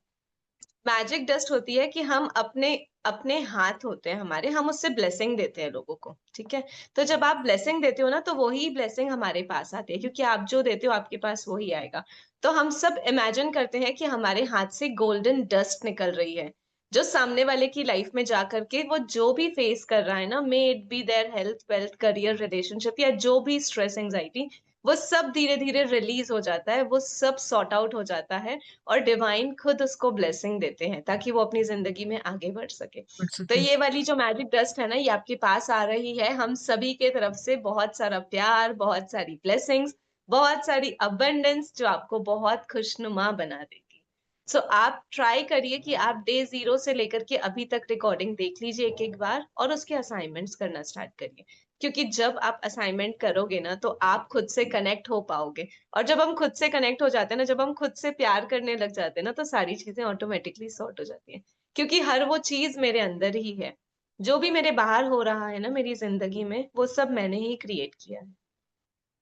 Speaker 2: मैजिक डस्ट होती है कि हम अपने अपने हाथ होते हैं हमारे, हम उससे ब्लेसिंग देते हैं लोगों को, ठीक है? तो जब आप ब्लेसिंग देते हो ना, तो वही ब्लेसिंग हमारे पास आती है, क्योंकि आप जो देते हो आपके पास वही आएगा। तो हम सब इमेजिन करते हैं कि हमारे हाथ से गोल्डन डस्ट निकल रही है, जो सामने वाले की लाइफ में जा करके वो जो भी फेस कर रहा है ना, may it be their health, wealth, career, relationship, या जो भी स्ट्रेस, एंजाइटी, वो सब धीरे धीरे रिलीज हो जाता है, वो सब सॉर्ट आउट हो जाता है, और डिवाइन खुद उसको ब्लेसिंग देते हैं ताकि वो अपनी जिंदगी में आगे बढ़ सके।
Speaker 1: बढ़
Speaker 2: तो
Speaker 1: सके।
Speaker 2: ये वाली जो मैजिक डस्ट है ना, ये आपके पास आ रही है हम सभी के तरफ से, बहुत सारा प्यार, बहुत सारी ब्लेसिंग्स, बहुत सारी अबंडेंस, जो आपको बहुत खुशनुमा बना देगी। सो आप ट्राई करिए कि आप डे 0 से लेकर के अभी तक रिकॉर्डिंग देख लीजिए एक एक बार, और उसके असाइनमेंट्स करना स्टार्ट करिए, क्योंकि जब आप असाइनमेंट करोगे ना, तो आप खुद से कनेक्ट हो पाओगे। और जब हम खुद से कनेक्ट हो जाते हैं ना, जब हम खुद से प्यार करने लग जाते हैं ना, तो सारी चीजें ऑटोमेटिकली सॉर्ट हो जाती हैं, क्योंकि हर वो चीज मेरे अंदर ही है। जो भी मेरे बाहर हो रहा है ना मेरी जिंदगी में, वो सब मैंने ही क्रिएट किया है।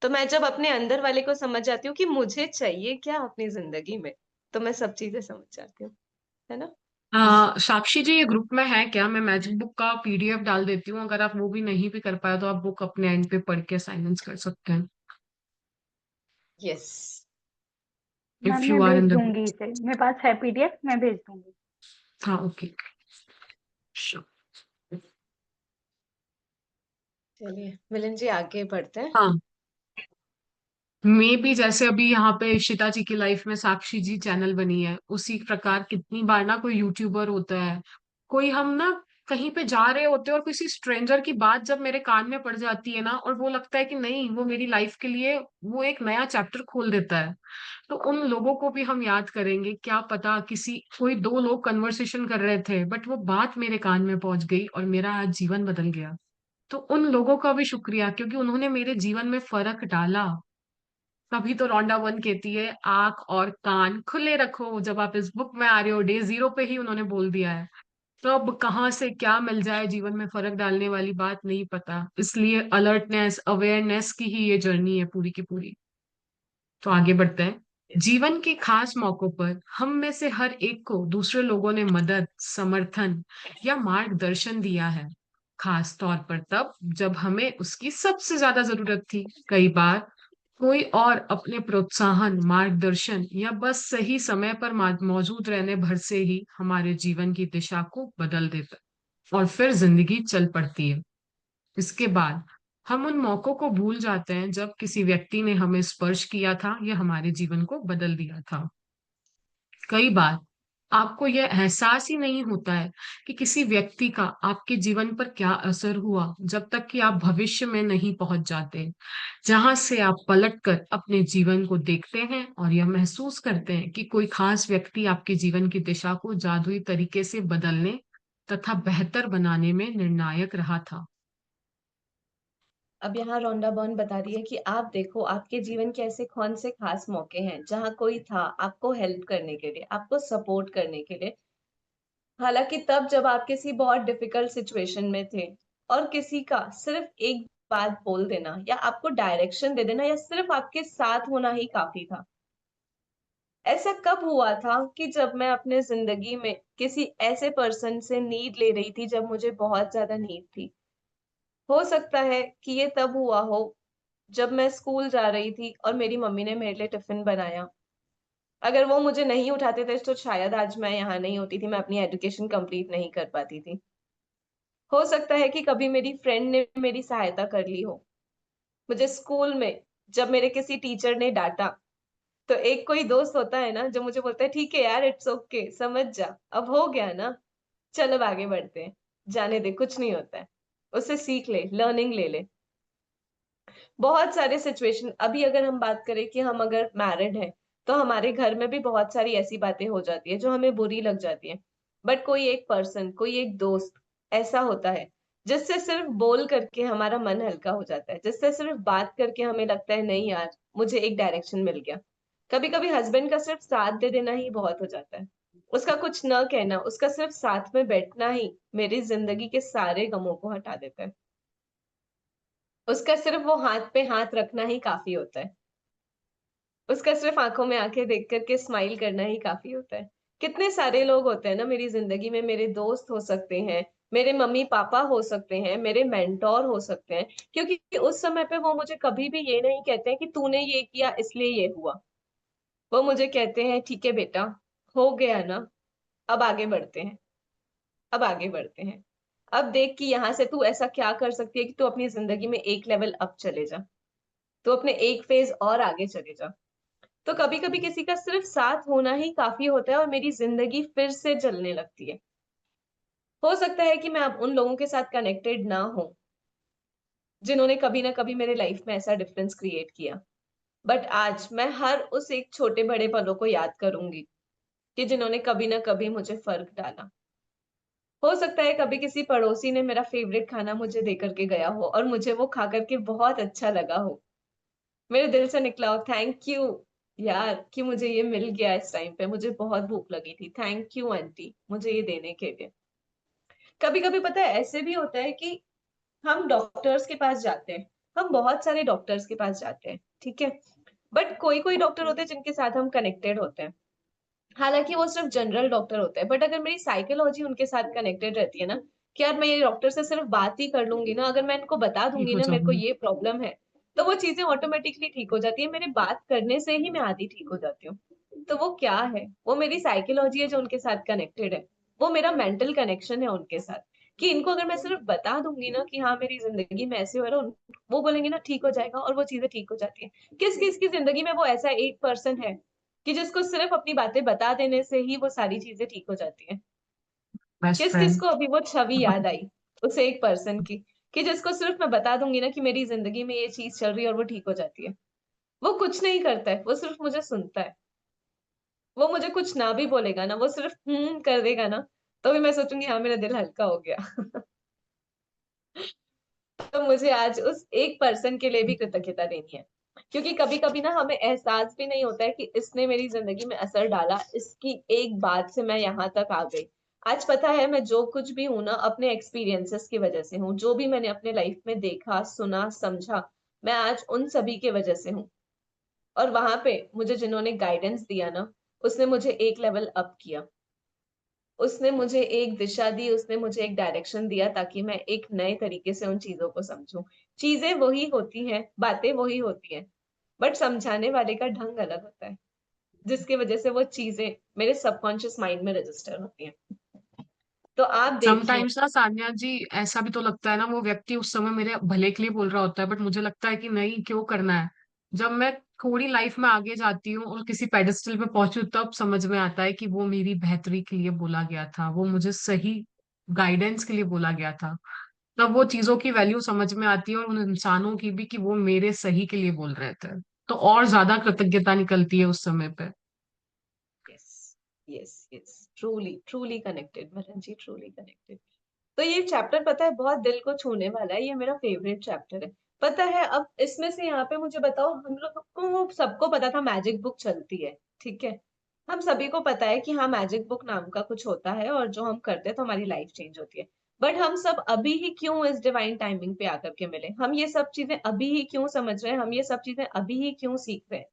Speaker 2: तो मैं जब अपने अंदर वाले को समझ जाती हूँ कि मुझे चाहिए क्या अपनी जिंदगी में, तो मैं सब चीजें समझ जाती हूँ, है ना?
Speaker 1: साक्षी जी, ये ग्रुप में है क्या? मैं मैजिक बुक का पीडीएफ डाल देती हूँ, अगर आप वो भी नहीं भी कर पाए तो आप बुक अपने एंड पे पढ़ के असाइनमेंट्स कर सकते हैं,
Speaker 2: यस।
Speaker 3: मैम
Speaker 1: इफ
Speaker 3: मैं
Speaker 1: यू आर
Speaker 3: भेज
Speaker 1: इन द ग्रुप।
Speaker 3: दूंगी इसे, मेरे पास है पीडीएफ, मैं भेज दूंगी।
Speaker 1: हाँ, ओके, श्योर।
Speaker 2: चलिए मिलन जी, आगे बढ़ते हैं।
Speaker 1: हाँ, मे भी जैसे अभी यहाँ पे इशिता जी की लाइफ में साक्षी जी चैनल बनी है, उसी प्रकार कितनी बार ना कोई यूट्यूबर होता है, कोई, हम ना कहीं पे जा रहे होते हैं और किसी स्ट्रेंजर की बात जब मेरे कान में पड़ जाती है ना, और वो लगता है कि नहीं, वो मेरी लाइफ के लिए वो एक नया चैप्टर खोल देता है। तो उन लोगों को भी हम याद करेंगे। क्या पता किसी कोई दो लोग कन्वर्सेशन कर रहे थे, बट वो बात मेरे कान में पहुंच गई और मेरा आज जीवन बदल गया। तो उन लोगों का भी शुक्रिया, क्योंकि उन्होंने मेरे जीवन में फर्क डाला। तभी तो रॉन्डा वन कहती है, आंख और कान खुले रखो। जब आप इस बुक में आ रहे हो, डे 0 पे ही उन्होंने बोल दिया है। तो अब कहाँ से क्या मिल जाए जीवन में फर्क डालने वाली बात नहीं पता, इसलिए अलर्टनेस, अवेयरनेस की ही ये जर्नी है पूरी की पूरी। तो आगे बढ़ते हैं। जीवन के खास मौकों पर हम में से हर एक को दूसरे लोगों ने मदद, समर्थन या मार्गदर्शन दिया है, खास तौर पर तब जब हमें उसकी सबसे ज्यादा जरूरत थी। कई बार कोई और अपने प्रोत्साहन, मार्गदर्शन या बस सही समय पर मौजूद रहने भर से ही हमारे जीवन की दिशा को बदल देता है और फिर जिंदगी चल पड़ती है। इसके बाद हम उन मौकों को भूल जाते हैं जब किसी व्यक्ति ने हमें स्पर्श किया था या हमारे जीवन को बदल दिया था। कई बार आपको यह एहसास ही नहीं होता है कि किसी व्यक्ति का आपके जीवन पर क्या असर हुआ, जब तक कि आप भविष्य में नहीं पहुंच जाते, जहां से आप पलटकर अपने जीवन को देखते हैं और यह महसूस करते हैं कि कोई खास व्यक्ति आपके जीवन की दिशा को जादुई तरीके से बदलने तथा बेहतर बनाने में निर्णायक रहा था।
Speaker 2: अब यहाँ रोंडा बर्न बता रही है कि आप देखो आपके जीवन के ऐसे कौन से खास मौके हैं जहाँ कोई था आपको हेल्प करने के लिए, आपको सपोर्ट करने के लिए। हालांकि तब जब आप किसी बहुत डिफिकल्ट सिचुएशन में थे और किसी का सिर्फ एक बात बोल देना या आपको डायरेक्शन दे देना या सिर्फ आपके साथ होना ही काफी था। ऐसा कब हुआ था कि जब मैं अपने जिंदगी में किसी ऐसे पर्सन से नीड ले रही थी जब मुझे बहुत ज्यादा नीड थी। हो सकता है कि ये तब हुआ हो जब मैं स्कूल जा रही थी और मेरी मम्मी ने मेरे लिए टिफिन बनाया। अगर वो मुझे नहीं उठाते थे तो शायद आज मैं यहाँ नहीं होती थी, मैं अपनी एजुकेशन कंप्लीट नहीं कर पाती थी। हो सकता है कि कभी मेरी फ्रेंड ने मेरी सहायता कर ली हो। मुझे स्कूल में जब मेरे किसी टीचर ने डांटा तो एक कोई दोस्त होता है ना जो मुझे बोलता है ठीक है यार, इट्स ओके, समझ जा, अब हो गया ना, चल अब आगे बढ़ते हैं, जाने दे, कुछ नहीं होता है, उससे सीख ले, लर्निंग ले ले। बहुत सारे सिचुएशन, अभी अगर हम बात करें कि हम अगर मैरिड हैं तो हमारे घर में भी बहुत सारी ऐसी बातें हो जाती है जो हमें बुरी लग जाती है। बट कोई एक पर्सन, कोई एक दोस्त ऐसा होता है जिससे सिर्फ बोल करके हमारा मन हल्का हो जाता है, जिससे सिर्फ बात करके हमें लगता है नहीं यार, मुझे एक डायरेक्शन मिल गया। कभी कभी हस्बैंड का सिर्फ साथ दे देना ही बहुत हो जाता है। उसका कुछ न कहना, उसका सिर्फ साथ में बैठना ही मेरी जिंदगी के सारे गमों को हटा देता है। उसका सिर्फ वो हाथ पे हाथ रखना ही काफी होता है। उसका सिर्फ आंखों में आंखें देख करके स्माइल करना ही काफी होता है। कितने सारे लोग होते हैं ना मेरी जिंदगी में, मेरे दोस्त हो सकते हैं, मेरे मम्मी पापा हो सकते हैं, मेरे मेंटोर हो सकते हैं, क्योंकि उस समय पे वो मुझे कभी भी ये नहीं कहते हैं कि तूने ये किया इसलिए ये हुआ। वो मुझे कहते हैं ठीक है बेटा, हो गया ना, अब आगे बढ़ते हैं, अब आगे बढ़ते हैं। अब देख कि यहाँ से तू ऐसा क्या कर सकती है कि तू अपनी जिंदगी में एक लेवल अप चले जा, तो अपने एक फेज और आगे चले जा। तो कभी कभी किसी का सिर्फ साथ होना ही काफी होता है और मेरी जिंदगी फिर से चलने लगती है। हो सकता है कि मैं अब उन लोगों के साथ कनेक्टेड ना हो जिन्होंने कभी ना कभी मेरे लाइफ में ऐसा डिफरेंस क्रिएट किया, बट आज मैं हर उस एक छोटे बड़े पलों को याद करूंगी कि जिन्होंने कभी ना कभी मुझे फर्क डाला। हो सकता है कभी किसी पड़ोसी ने मेरा फेवरेट खाना मुझे दे करके गया हो और मुझे वो खा करके बहुत अच्छा लगा हो, मेरे दिल से निकला हो थैंक यू यार कि मुझे ये मिल गया, इस टाइम पे मुझे बहुत भूख लगी थी, थैंक यू आंटी मुझे ये देने के लिए। कभी कभी पता है ऐसे भी होता है कि हम डॉक्टर्स के पास जाते हैं, हम बहुत सारे डॉक्टर्स के पास जाते हैं, ठीक है, बट कोई कोई डॉक्टर होते हैं जिनके साथ हम कनेक्टेड होते हैं। हालांकि वो सिर्फ जनरल डॉक्टर होते हैं, बट अगर मेरी साइकोलॉजी उनके साथ कनेक्टेड रहती है ना कि यार मैं ये डॉक्टर से सिर्फ बात ही कर लूंगी ना, अगर मैं इनको बता
Speaker 1: ठीक
Speaker 2: दूंगी
Speaker 1: हो
Speaker 2: ना मेरे को
Speaker 1: जाऊंगी।
Speaker 2: ये प्रॉब्लम है, तो वो चीजें ऑटोमेटिकली ठीक हो जाती है, मेरे बात करने से ही मैं आधी ठीक हो जाती हूँ। तो वो क्या है, वो मेरी साइकोलॉजी है जो उनके साथ कनेक्टेड है, वो मेरा मेंटल कनेक्शन है उनके साथ, कि इनको अगर मैं सिर्फ बता दूंगी ना कि हाँ मेरी जिंदगी में ऐसे हो रहा है, वो बोलेंगे ना ठीक हो जाएगा और वो चीजें ठीक हो जाती है। किस किस की जिंदगी में वो ऐसा एक पर्सन है कि जिसको सिर्फ अपनी बातें बता देने से ही वो सारी चीजें ठीक हो जाती हैं?
Speaker 1: बेस्ट
Speaker 2: किस किस
Speaker 1: फ्रेंड।
Speaker 2: को अभी वो छवि याद आई उस एक पर्सन की, कि जिसको सिर्फ मैं बता दूंगी ना कि मेरी जिंदगी में ये चीज चल रही है और वो ठीक हो जाती है। वो कुछ नहीं करता है, वो सिर्फ मुझे सुनता है। वो मुझे कुछ ना भी बोलेगा ना, वो सिर्फ कर देगा ना, तो भी मैं सोचूंगी हाँ मेरा दिल हल्का हो गया। तो मुझे आज उस एक पर्सन के लिए भी कृतज्ञता देनी है, क्योंकि कभी कभी ना हमें एहसास भी नहीं होता है कि इसने मेरी जिंदगी में असर डाला, इसकी एक बात से मैं यहाँ तक आ गई। आज पता है मैं जो कुछ भी हूं ना अपने एक्सपीरियंसेस की वजह से हूँ, जो भी मैंने अपने लाइफ में देखा सुना समझा, मैं आज उन सभी के वजह से हूँ। और वहां पे मुझे जिन्होंने गाइडेंस दिया ना, उसने मुझे एक लेवल अप किया, उसने मुझे एक दिशा दी, उसने मुझे एक डायरेक्शन दिया ताकि मैं एक नए तरीके से उन चीजों को समझूं। चीजें वही होती हैं, बातें वही होती हैं, बट समझाने वाले का ढंग अलग होता है, जिसकी वजह से वो चीजें मेरे सबकॉन्शियस माइंड में रजिस्टर होती हैं। तो आप देखिए।
Speaker 1: समटाइम्स ना सान्या जी, ऐसा भी तो लगता है ना वो व्यक्ति उस समय मेरे भले के लिए बोल रहा होता है, बट मुझे लगता है कि नहीं, क्यों करना है। जब मैं थोड़ी लाइफ में आगे जाती हूँ और किसी पेडेस्टल पे पहुंचू, तब समझ में आता है कि वो मेरी बेहतरी के लिए बोला गया था, वो मुझे सही गाइडेंस के लिए बोला गया था। तब वो चीजों की वैल्यू समझ में आती है, और उन इंसानों की भी, कि वो मेरे सही के लिए बोल रहे थे। तो और ज्यादा कृतज्ञता निकलती है उस समय पे।
Speaker 2: Yes, yes, yes, truly truly connected मरन जी, ट्रूली कनेक्टेड। तो ये चैप्टर पता है बहुत दिल को छूने वाला है, ये मेरा फेवरेट चैप्टर है। पता है, अब इसमें से यहाँ पे मुझे बताओ, हम लोग को वो सबको पता था मैजिक बुक चलती है, ठीक है। हम सभी को पता है कि हाँ मैजिक बुक नाम का कुछ होता है, और जो हम करते हैं तो हमारी लाइफ चेंज होती है। बट हम सब अभी ही क्यों इस डिवाइन टाइमिंग पे आकर के मिले, हम ये सब चीजें अभी ही क्यों समझ रहे हैं, हम ये सब चीजें अभी ही क्यों सीख रहे हैं?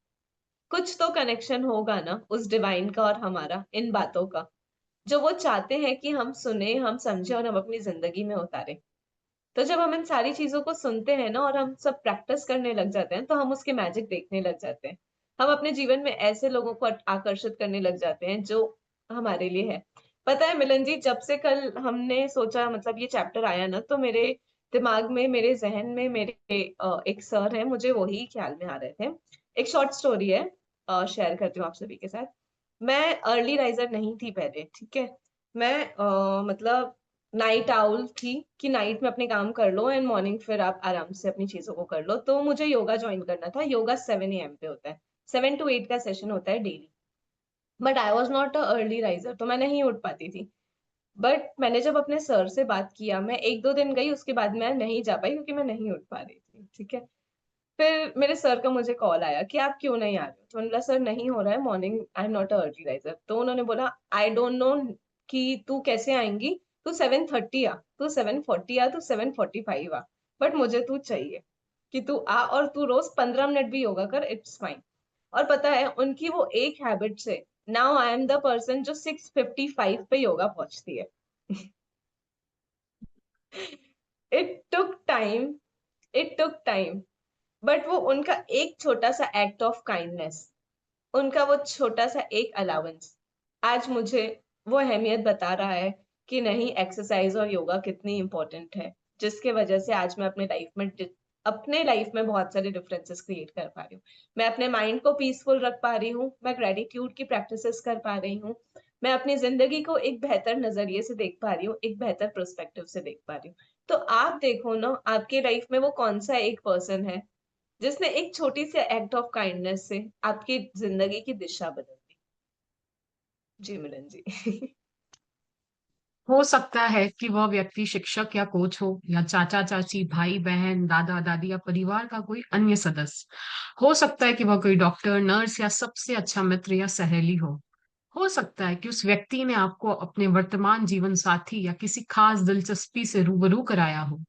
Speaker 2: कुछ तो कनेक्शन होगा ना उस डिवाइन का और हमारा, इन बातों का, जो वो चाहते हैं कि हम सुने, हम समझे और हम अपनी जिंदगी में उतारे। तो जब हम इन सारी चीजों को सुनते हैं ना, और हम सब प्रैक्टिस करने लग जाते हैं, तो हम उसके मैजिक देखने लग जाते हैं। हम अपने जीवन में ऐसे लोगों को आकर्षित करने लग जाते हैं जो हमारे लिए है। पता है मिलन जी, जब से कल हमने सोचा, मतलब ये चैप्टर आया ना, तो मेरे दिमाग में, मेरे जहन में, मेरे एक सर है, मुझे वही ख्याल में आ रहे थे। एक शॉर्ट स्टोरी है, शेयर करती हूँ आप सभी के साथ। मैं अर्ली राइजर नहीं थी पहले, ठीक है। मैं मतलब नाइट आउल थी, कि नाइट में अपने काम कर लो एंड मॉर्निंग फिर आप आराम से अपनी चीजों को कर लो। तो मुझे योगा ज्वाइन करना था। योगा 7 AM पे होता है, 7 to 8 का सेशन होता है daily. But I was not a early riser, तो मैं नहीं उठ पाती थी। बट मैंने जब अपने सर से बात किया, मैं 1-2 दिन गई, उसके बाद मैं नहीं जा पाई क्योंकि मैं नहीं उठ पा रही थी, ठीक है। फिर मेरे सर का मुझे कॉल आया कि आप क्यों नहीं आ रहे हो, तो मैंने बोला सर नहीं हो रहा है, morning I am not a early riser. तो उन्होंने बोला आई डोंट नो कि तू कैसे आएंगी, तू 7:30 आ, तू 7:40 आ, तू 7:45 आ, बट मुझे तू चाहिए कि तू आ, और तू रोज 15 मिनट भी योगा कर, इट्स फाइन। और पता है, उनकी वो एक हैबिट से now I am the person जो 6:55 पे योगा पहुंचती है। It took time, it took time, but वो उनका एक छोटा सा एक्ट ऑफ काइंडनेस, उनका वो छोटा सा एक अलाउंस, आज मुझे वो अहमियत बता रहा है कि नहीं, एक्सरसाइज और योगा कितनी इंपॉर्टेंट है, जिसके वजह से आज मैं अपने लाइफ में बहुत सारे डिफरेंसेस क्रिएट कर पा रही हूँ। मैं अपने माइंड को पीसफुल रख पा रही हूँ, मैं ग्रेटिट्यूड की प्रैक्टिसेस कर पा रही हूँ, मैं अपनी जिंदगी को एक बेहतर नजरिए से देख पा रही हूँ, एक बेहतर पर्सपेक्टिव से देख पा रही हूँ। तो आप देखो ना, आपके लाइफ में वो कौन सा एक पर्सन है जिसने एक छोटी सी एक्ट ऑफ काइंडनेस से आपकी जिंदगी की दिशा बदल दी। जी मिलन जी।
Speaker 1: हो सकता है कि वह व्यक्ति शिक्षक या कोच हो, या चाचा चाची, भाई बहन, दादा दादी, या परिवार का कोई अन्य सदस्य। हो सकता है कि वह कोई डॉक्टर, नर्स, या सबसे अच्छा मित्र या सहेली हो सकता है कि उस व्यक्ति ने आपको अपने वर्तमान जीवन साथी या किसी खास दिलचस्पी से रूबरू कराया हो,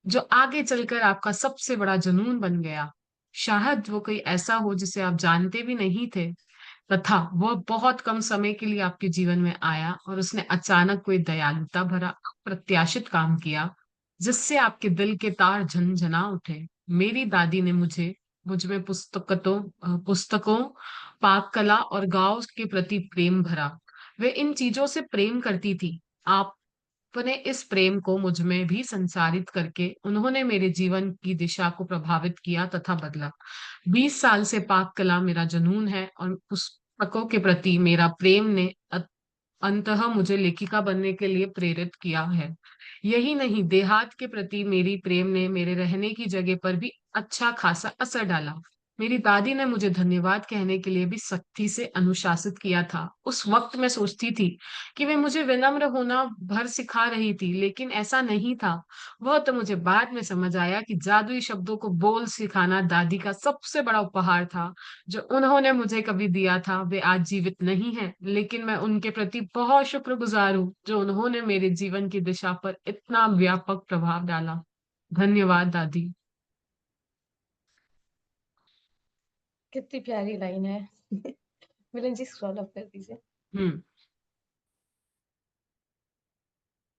Speaker 1: जो आगे चलकर आपका सबसे बड़ा जुनून बन गया। शायद वो कोई ऐसा हो जिसे आप जानते भी नहीं थे, तथा वह बहुत कम समय के लिए आपके जीवन में आया और उसने अचानक कोई दयालुता भरा अप्रत्याशित काम किया, जिससे आपके दिल के तार झनझना उठे। मेरी दादी ने मुझ में पुस्तकों, पाक कला और गांव के प्रति प्रेम भरा। वे इन चीजों से प्रेम करती थी। अपने इस प्रेम को मुझ में भी संचारित करके उन्होंने मेरे जीवन की दिशा को प्रभावित किया तथा बदला। 20 साल से पाक कला मेरा जुनून है, और पुस्तकों के प्रति मेरा प्रेम ने अंततः मुझे लेखिका बनने के लिए प्रेरित किया है। यही नहीं, देहात के प्रति मेरी प्रेम ने मेरे रहने की जगह पर भी अच्छा खासा असर डाला। मेरी दादी ने मुझे धन्यवाद कहने के लिए भी सख्ती से अनुशासित किया था। उस वक्त मैं सोचती थी कि वे मुझे विनम्र होना भर सिखा रही थी, लेकिन ऐसा नहीं था। वह तो मुझे बाद में समझ आया कि जादुई शब्दों को बोल सिखाना दादी का सबसे बड़ा उपहार था, जो उन्होंने मुझे कभी दिया था। वे आज जीवित नहीं है, लेकिन मैं उनके प्रति बहुत शुक्रगुजार हूँ, जो उन्होंने मेरे जीवन की दिशा पर इतना व्यापक प्रभाव डाला। धन्यवाद दादी।
Speaker 2: कितनी प्यारी लाइन है। मिलन जी स्क्रॉल अप कर दीजिए।
Speaker 1: हम्म।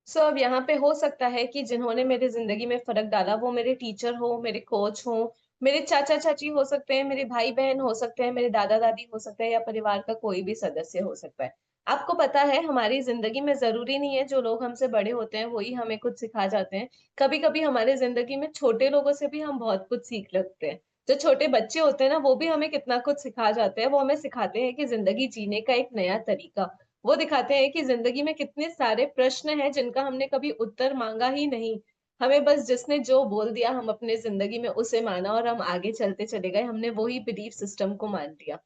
Speaker 2: सो अब यहाँ पे हो सकता है कि जिन्होंने मेरी जिंदगी में फर्क डाला वो मेरे टीचर हो, मेरे कोच हो, मेरे चाचा चाची हो सकते हैं, मेरे भाई बहन हो सकते हैं, मेरे दादा दादी हो सकते हैं, या परिवार का कोई भी सदस्य हो सकता है। आपको पता है, हमारी जिंदगी में जरूरी नहीं है जो लोग हमसे बड़े होते हैं वही हमें कुछ सिखा जाते हैं। कभी कभी हमारे जिंदगी में छोटे लोगों से भी हम बहुत कुछ सीख लगते हैं। जो छोटे बच्चे होते हैं ना, वो भी हमें कितना कुछ सिखा जाते हैं। वो हमें सिखाते हैं कि जिंदगी जीने का एक नया तरीका। वो दिखाते हैं कि जिंदगी में कितने सारे प्रश्न हैं जिनका हमने कभी उत्तर मांगा ही नहीं। हमें बस जिसने जो बोल दिया, हम अपने जिंदगी में उसे माना और हम आगे चलते चले गए। हमने वही बिलीफ सिस्टम को मान लिया।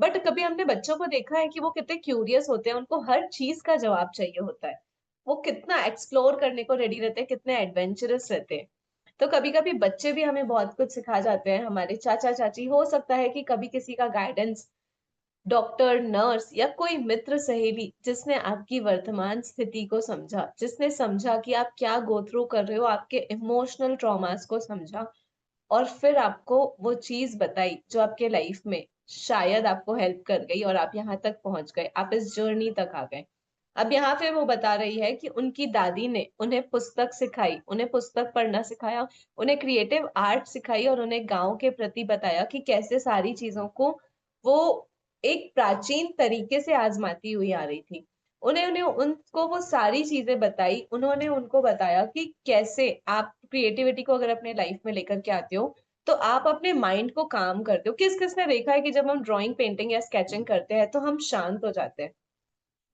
Speaker 2: बट कभी हमने बच्चों को देखा है कि वो कितने क्यूरियस होते हैं, उनको हर चीज का जवाब चाहिए होता है। वो कितना एक्सप्लोर करने को रेडी रहते हैं, कितने एडवेंचरस रहते हैं। तो कभी कभी बच्चे भी हमें बहुत कुछ सिखा जाते हैं। हमारे चाचा चाची, हो सकता है कि कभी किसी का गाइडेंस, डॉक्टर, नर्स या कोई मित्र सहेली जिसने आपकी वर्तमान स्थिति को समझा, जिसने समझा कि आप क्या गो थ्रू कर रहे हो, आपके इमोशनल ट्रॉमास को समझा, और फिर आपको वो चीज बताई जो आपके लाइफ में शायद आपको हेल्प कर गई और आप यहाँ तक पहुंच गए, आप इस जर्नी तक आ गए। अब यहाँ पे वो बता रही है कि उनकी दादी ने उन्हें पुस्तक सिखाई, उन्हें पुस्तक पढ़ना सिखाया, उन्हें क्रिएटिव आर्ट सिखाई और उन्हें गांव के प्रति बताया कि कैसे सारी चीजों को वो एक प्राचीन तरीके से आजमाती हुई आ रही थी। उन्हें उन्हें उनको वो सारी चीजें बताई। उन्होंने उनको बताया कि कैसे आप क्रिएटिविटी को अगर अपने लाइफ में लेकर के आते हो, तो आप अपने माइंड को काम करते हो। किस किसने देखा है कि जब हम ड्राइंग, पेंटिंग या स्केचिंग करते हैं तो हम शांत हो जाते हैं,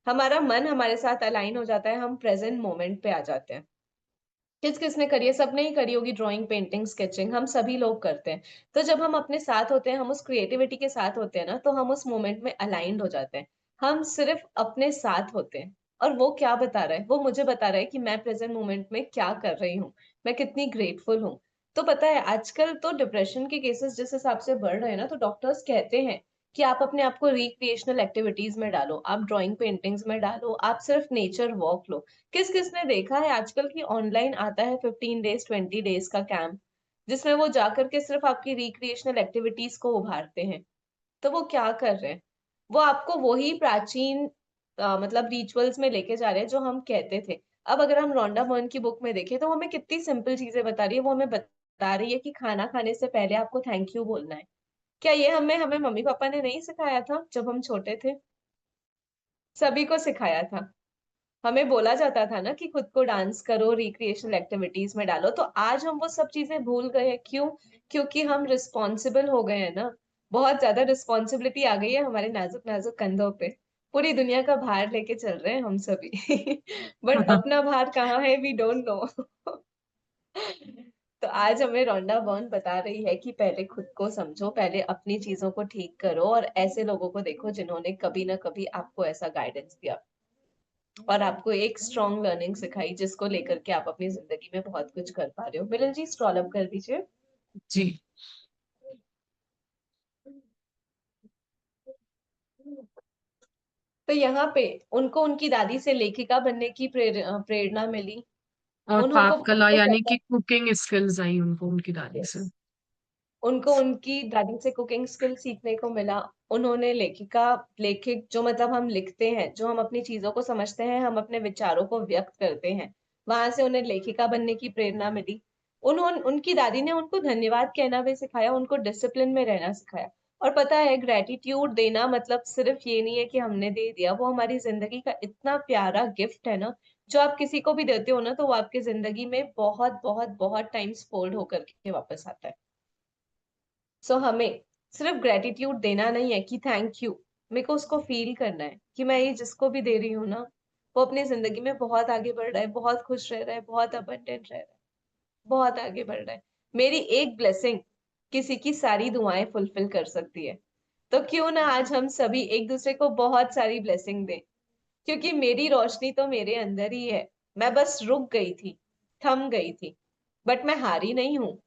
Speaker 2: हमारा मन हमारे साथ अलाइन हो जाता है, हम प्रेजेंट मोमेंट पे आ जाते हैं। किस किसने करी है? सबने ही करी होगी ड्राइंग, पेंटिंग, स्केचिंग, हम सभी लोग करते हैं। तो जब हम अपने साथ होते हैं, हम उस क्रिएटिविटी के साथ होते हैं ना, तो हम उस मोमेंट में अलाइंड हो जाते हैं। हम सिर्फ अपने साथ होते हैं। और वो क्या बता रहा है? वो मुझे बता रहा है कि मैं प्रेजेंट मोमेंट में क्या कर रही हूँ, मैं कितनी ग्रेटफुल हूँ। तो पता है, आजकल तो डिप्रेशन के केसेस जिस हिसाब से बढ़ रहे हैं ना, तो डॉक्टर्स कहते हैं कि आप अपने आप को रिक्रिएशनल एक्टिविटीज में डालो, आप ड्राइंग, पेंटिंग्स में डालो, आप सिर्फ नेचर वॉक लो। किस किसने देखा है आजकल की ऑनलाइन आता है 15 डेज, 20 डेज का कैंप, जिसमें वो जाकर के सिर्फ आपकी रिक्रिएशनल एक्टिविटीज को उभारते हैं। तो वो क्या कर रहे हैं? वो आपको वही प्राचीन मतलब रिचुअल्स में लेके जा रहे हैं जो हम कहते थे। अब अगर हम रोंडा बर्न की बुक में देखें, तो वो हमें कितनी सिंपल चीजें बता रही है। वो हमें बता रही है कि खाना खाने से पहले आपको थैंक यू बोलना है। क्या ये हमें हमें मम्मी पापा ने नहीं सिखाया था जब हम छोटे थे? सभी को सिखाया था। हमें बोला जाता था ना कि खुद को डांस करो, रिक्रिएशनल एक्टिविटीज में डालो। तो आज हम वो सब चीजें भूल गए हैं। क्यों? क्योंकि हम रिस्पॉन्सिबल हो गए हैं ना। बहुत ज्यादा रिस्पॉन्सिबिलिटी आ गई है हमारे नाजुक नाजुक कंधों पे। पूरी दुनिया का भार लेके चल रहे हैं हम सभी। बट अपना भार कहाँ है, वी डोंट नो। तो आज हमें रोंडा बर्न बता रही है कि पहले खुद को समझो, पहले अपनी चीजों को ठीक करो, और ऐसे लोगों को देखो जिन्होंने कभी ना कभी आपको ऐसा गाइडेंस दिया और आपको एक स्ट्रॉन्ग लर्निंग सिखाई, जिसको लेकर के आप अपनी जिंदगी में बहुत कुछ कर पा रहे हो। मिलन जी, स्क्रॉल अप कर दीजिए।
Speaker 1: जी।
Speaker 2: तो यहाँ पे उनको उनकी दादी से लेखिका बनने की प्रेरणा मिली।
Speaker 1: और
Speaker 2: उनको
Speaker 1: पाक कला
Speaker 2: उनको
Speaker 1: यानी
Speaker 2: पता
Speaker 1: कि कुकिंग स्किल्स आई उनको उनकी दादी से।
Speaker 2: उनको उनकी दादी से कुकिंग स्किल सीखने को मिला। उन्होंने लेखिक, जो मतलब हम लिखते हैं, जो हम अपनी चीजों को समझते हैं, हम अपने विचारों को व्यक्त करते हैं, वहां से उन्हें लेखिका बनने की प्रेरणा मिली। उनकी दादी ने उनको धन्यवाद कहना भी सिखाया, उनको डिसिप्लिन में रहना सिखाया। और पता है, ग्रेटिट्यूड देना मतलब सिर्फ ये नहीं है कि हमने दे दिया, वो हमारी जिंदगी का इतना प्यारा गिफ्ट है ना। जो आप किसी को भी देते हो ना, तो वो आपकी जिंदगी में बहुत बहुत बहुत टाइम्स फोल्ड होकर के वापस आता है। सो हमें सिर्फ ग्रेटिट्यूड देना नहीं है कि थैंक यू, मेरे को उसको फील करना है कि मैं ये जिसको भी दे रही हूँ ना, वो अपनी जिंदगी में बहुत आगे बढ़ रहा है, बहुत खुश रह रहा है, बहुत अबंडेंट रह रहा है, बहुत आगे बढ़ रहा है। मेरी एक ब्लेसिंग किसी की सारी दुआएं फुलफिल कर सकती है। तो क्यों ना आज हम सभी एक दूसरे को बहुत सारी ब्लेसिंग दें। क्योंकि मेरी रोशनी तो मेरे अंदर ही है। मैं बस रुक गई थी, थम गई थी, बट मैं हारी नहीं हूँ।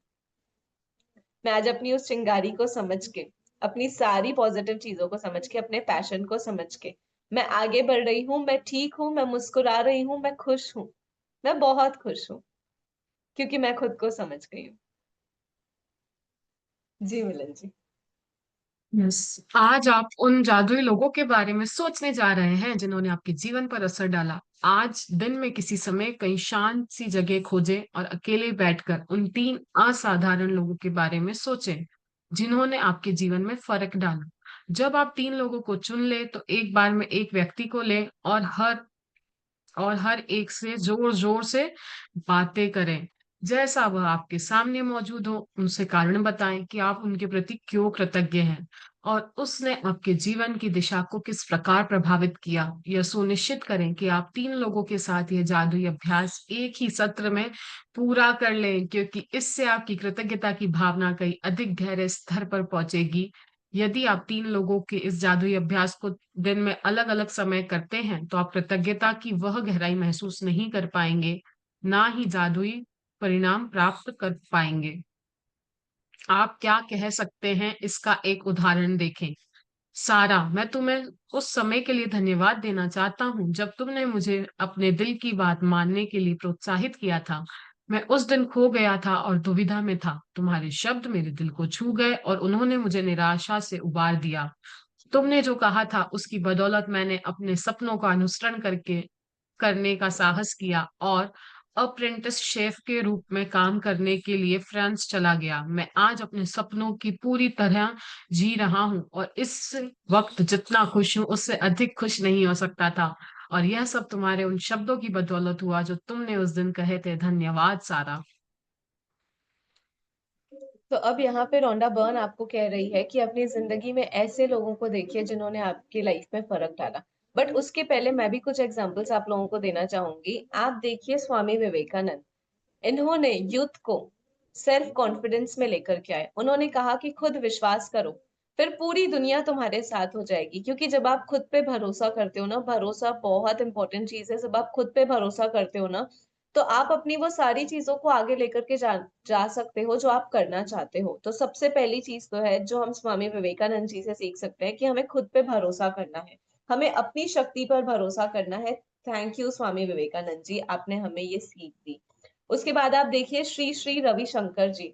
Speaker 2: मैं आज अपनी उस चिंगारी को समझ के, अपनी सारी पॉजिटिव चीजों को समझ के, अपने पैशन को समझ के मैं आगे बढ़ रही हूँ। मैं ठीक हूँ, मैं मुस्कुरा रही हूँ, मैं खुश हूँ, मैं बहुत खुश हूँ, क्योंकि मैं खुद को समझ गई हूँ। जी मिलन जी।
Speaker 1: यस। आज आप उन जादुई लोगों के बारे में सोचने जा रहे हैं जिन्होंने आपके जीवन पर असर डाला। आज दिन में किसी समय कहीं शांत सी जगह खोजें और अकेले बैठकर उन 3 असाधारण लोगों के बारे में सोचें जिन्होंने आपके जीवन में फर्क डाला। जब आप 3 लोगों को चुन ले तो एक बार में एक व्यक्ति को लें और हर एक से जोर जोर से बातें करें। जैसा वह आपके सामने मौजूद हो, उनसे कारण बताएं कि आप उनके प्रति क्यों कृतज्ञ हैं और उसने आपके जीवन की दिशा को किस प्रकार प्रभावित किया। यह सुनिश्चित करें कि आप 3 लोगों के साथ यह जादुई अभ्यास एक ही सत्र में पूरा कर लें, क्योंकि इससे आपकी कृतज्ञता की भावना कहीं अधिक गहरे स्तर पर पहुंचेगी। यदि आप 3 लोगों के इस जादुई अभ्यास को दिन में अलग-अलग समय करते हैं, तो आप कृतज्ञता की वह गहराई महसूस नहीं कर पाएंगे, ना ही जादुई परिणाम प्राप्त कर पाएंगे। आप क्या कह सकते हैं, इसका एक उदाहरण देखें। सारा, मैं तुम्हें उस समय के लिए धन्यवाद देना चाहता हूँ जब तुमने मुझे अपने दिल की बात मानने के लिए प्रोत्साहित किया था। मैं उस दिन खो गया था और दुविधा में था। तुम्हारे शब्द मेरे दिल को छू गए और उन्होंने मुझे निराशा से उबार दिया। तुमने जो कहा था उसकी बदौलत मैंने अपने सपनों का अनुसरण करने का साहस किया और अप्रेंटिस शेफ के रूप में काम करने के लिए फ्रांस चला गया। मैं आज अपने सपनों की पूरी तरह जी रहा हूँ और इस वक्त जितना खुश हूँ उससे अधिक खुश नहीं हो सकता था। और यह सब तुम्हारे उन शब्दों की बदौलत हुआ जो तुमने उस दिन कहे थे। धन्यवाद सारा।
Speaker 2: तो अब यहाँ पे रोंडा बर्न आपको कह रही है कि अपनी जिंदगी में ऐसे लोगों को देखिए जिन्होंने आपकी लाइफ में फर्क डाला। बट उसके पहले मैं भी कुछ एग्जांपल्स आप लोगों को देना चाहूंगी। आप देखिए स्वामी विवेकानंद, इन्होंने यूथ को सेल्फ कॉन्फिडेंस में लेकर के आए। उन्होंने कहा कि खुद विश्वास करो, फिर पूरी दुनिया तुम्हारे साथ हो जाएगी। क्योंकि जब आप खुद पे भरोसा करते हो ना, भरोसा बहुत इंपॉर्टेंट चीज है। जब आप खुद पे भरोसा करते हो ना, तो आप अपनी वो सारी चीजों को आगे लेकर के जा सकते हो जो आप करना चाहते हो। तो सबसे पहली चीज तो है जो हम स्वामी विवेकानंद जी से सीख सकते हैं कि हमें खुद पे भरोसा करना है, हमें अपनी शक्ति पर भरोसा करना है। थैंक यू स्वामी विवेकानंद जी, आपने हमें ये सीख दी। उसके बाद आप देखिए श्री श्री रविशंकर जी,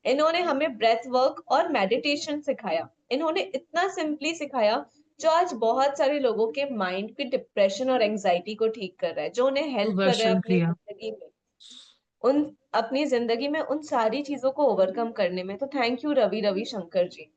Speaker 2: इन्होंने हमें ब्रेथ वर्क और मेडिटेशन सिखाया। इन्होंने इतना सिंपली सिखाया जो आज बहुत सारे लोगों के माइंड की डिप्रेशन और एंजाइटी को ठीक कर रहा है, जो उन्हें हेल्प कर रहा है
Speaker 1: सुदर्शन
Speaker 2: अपनी
Speaker 1: क्रिया।
Speaker 2: जिंदगी में, उन अपनी जिंदगी में उन सारी चीजों को ओवरकम करने में। तो थैंक यू रविशंकर जी।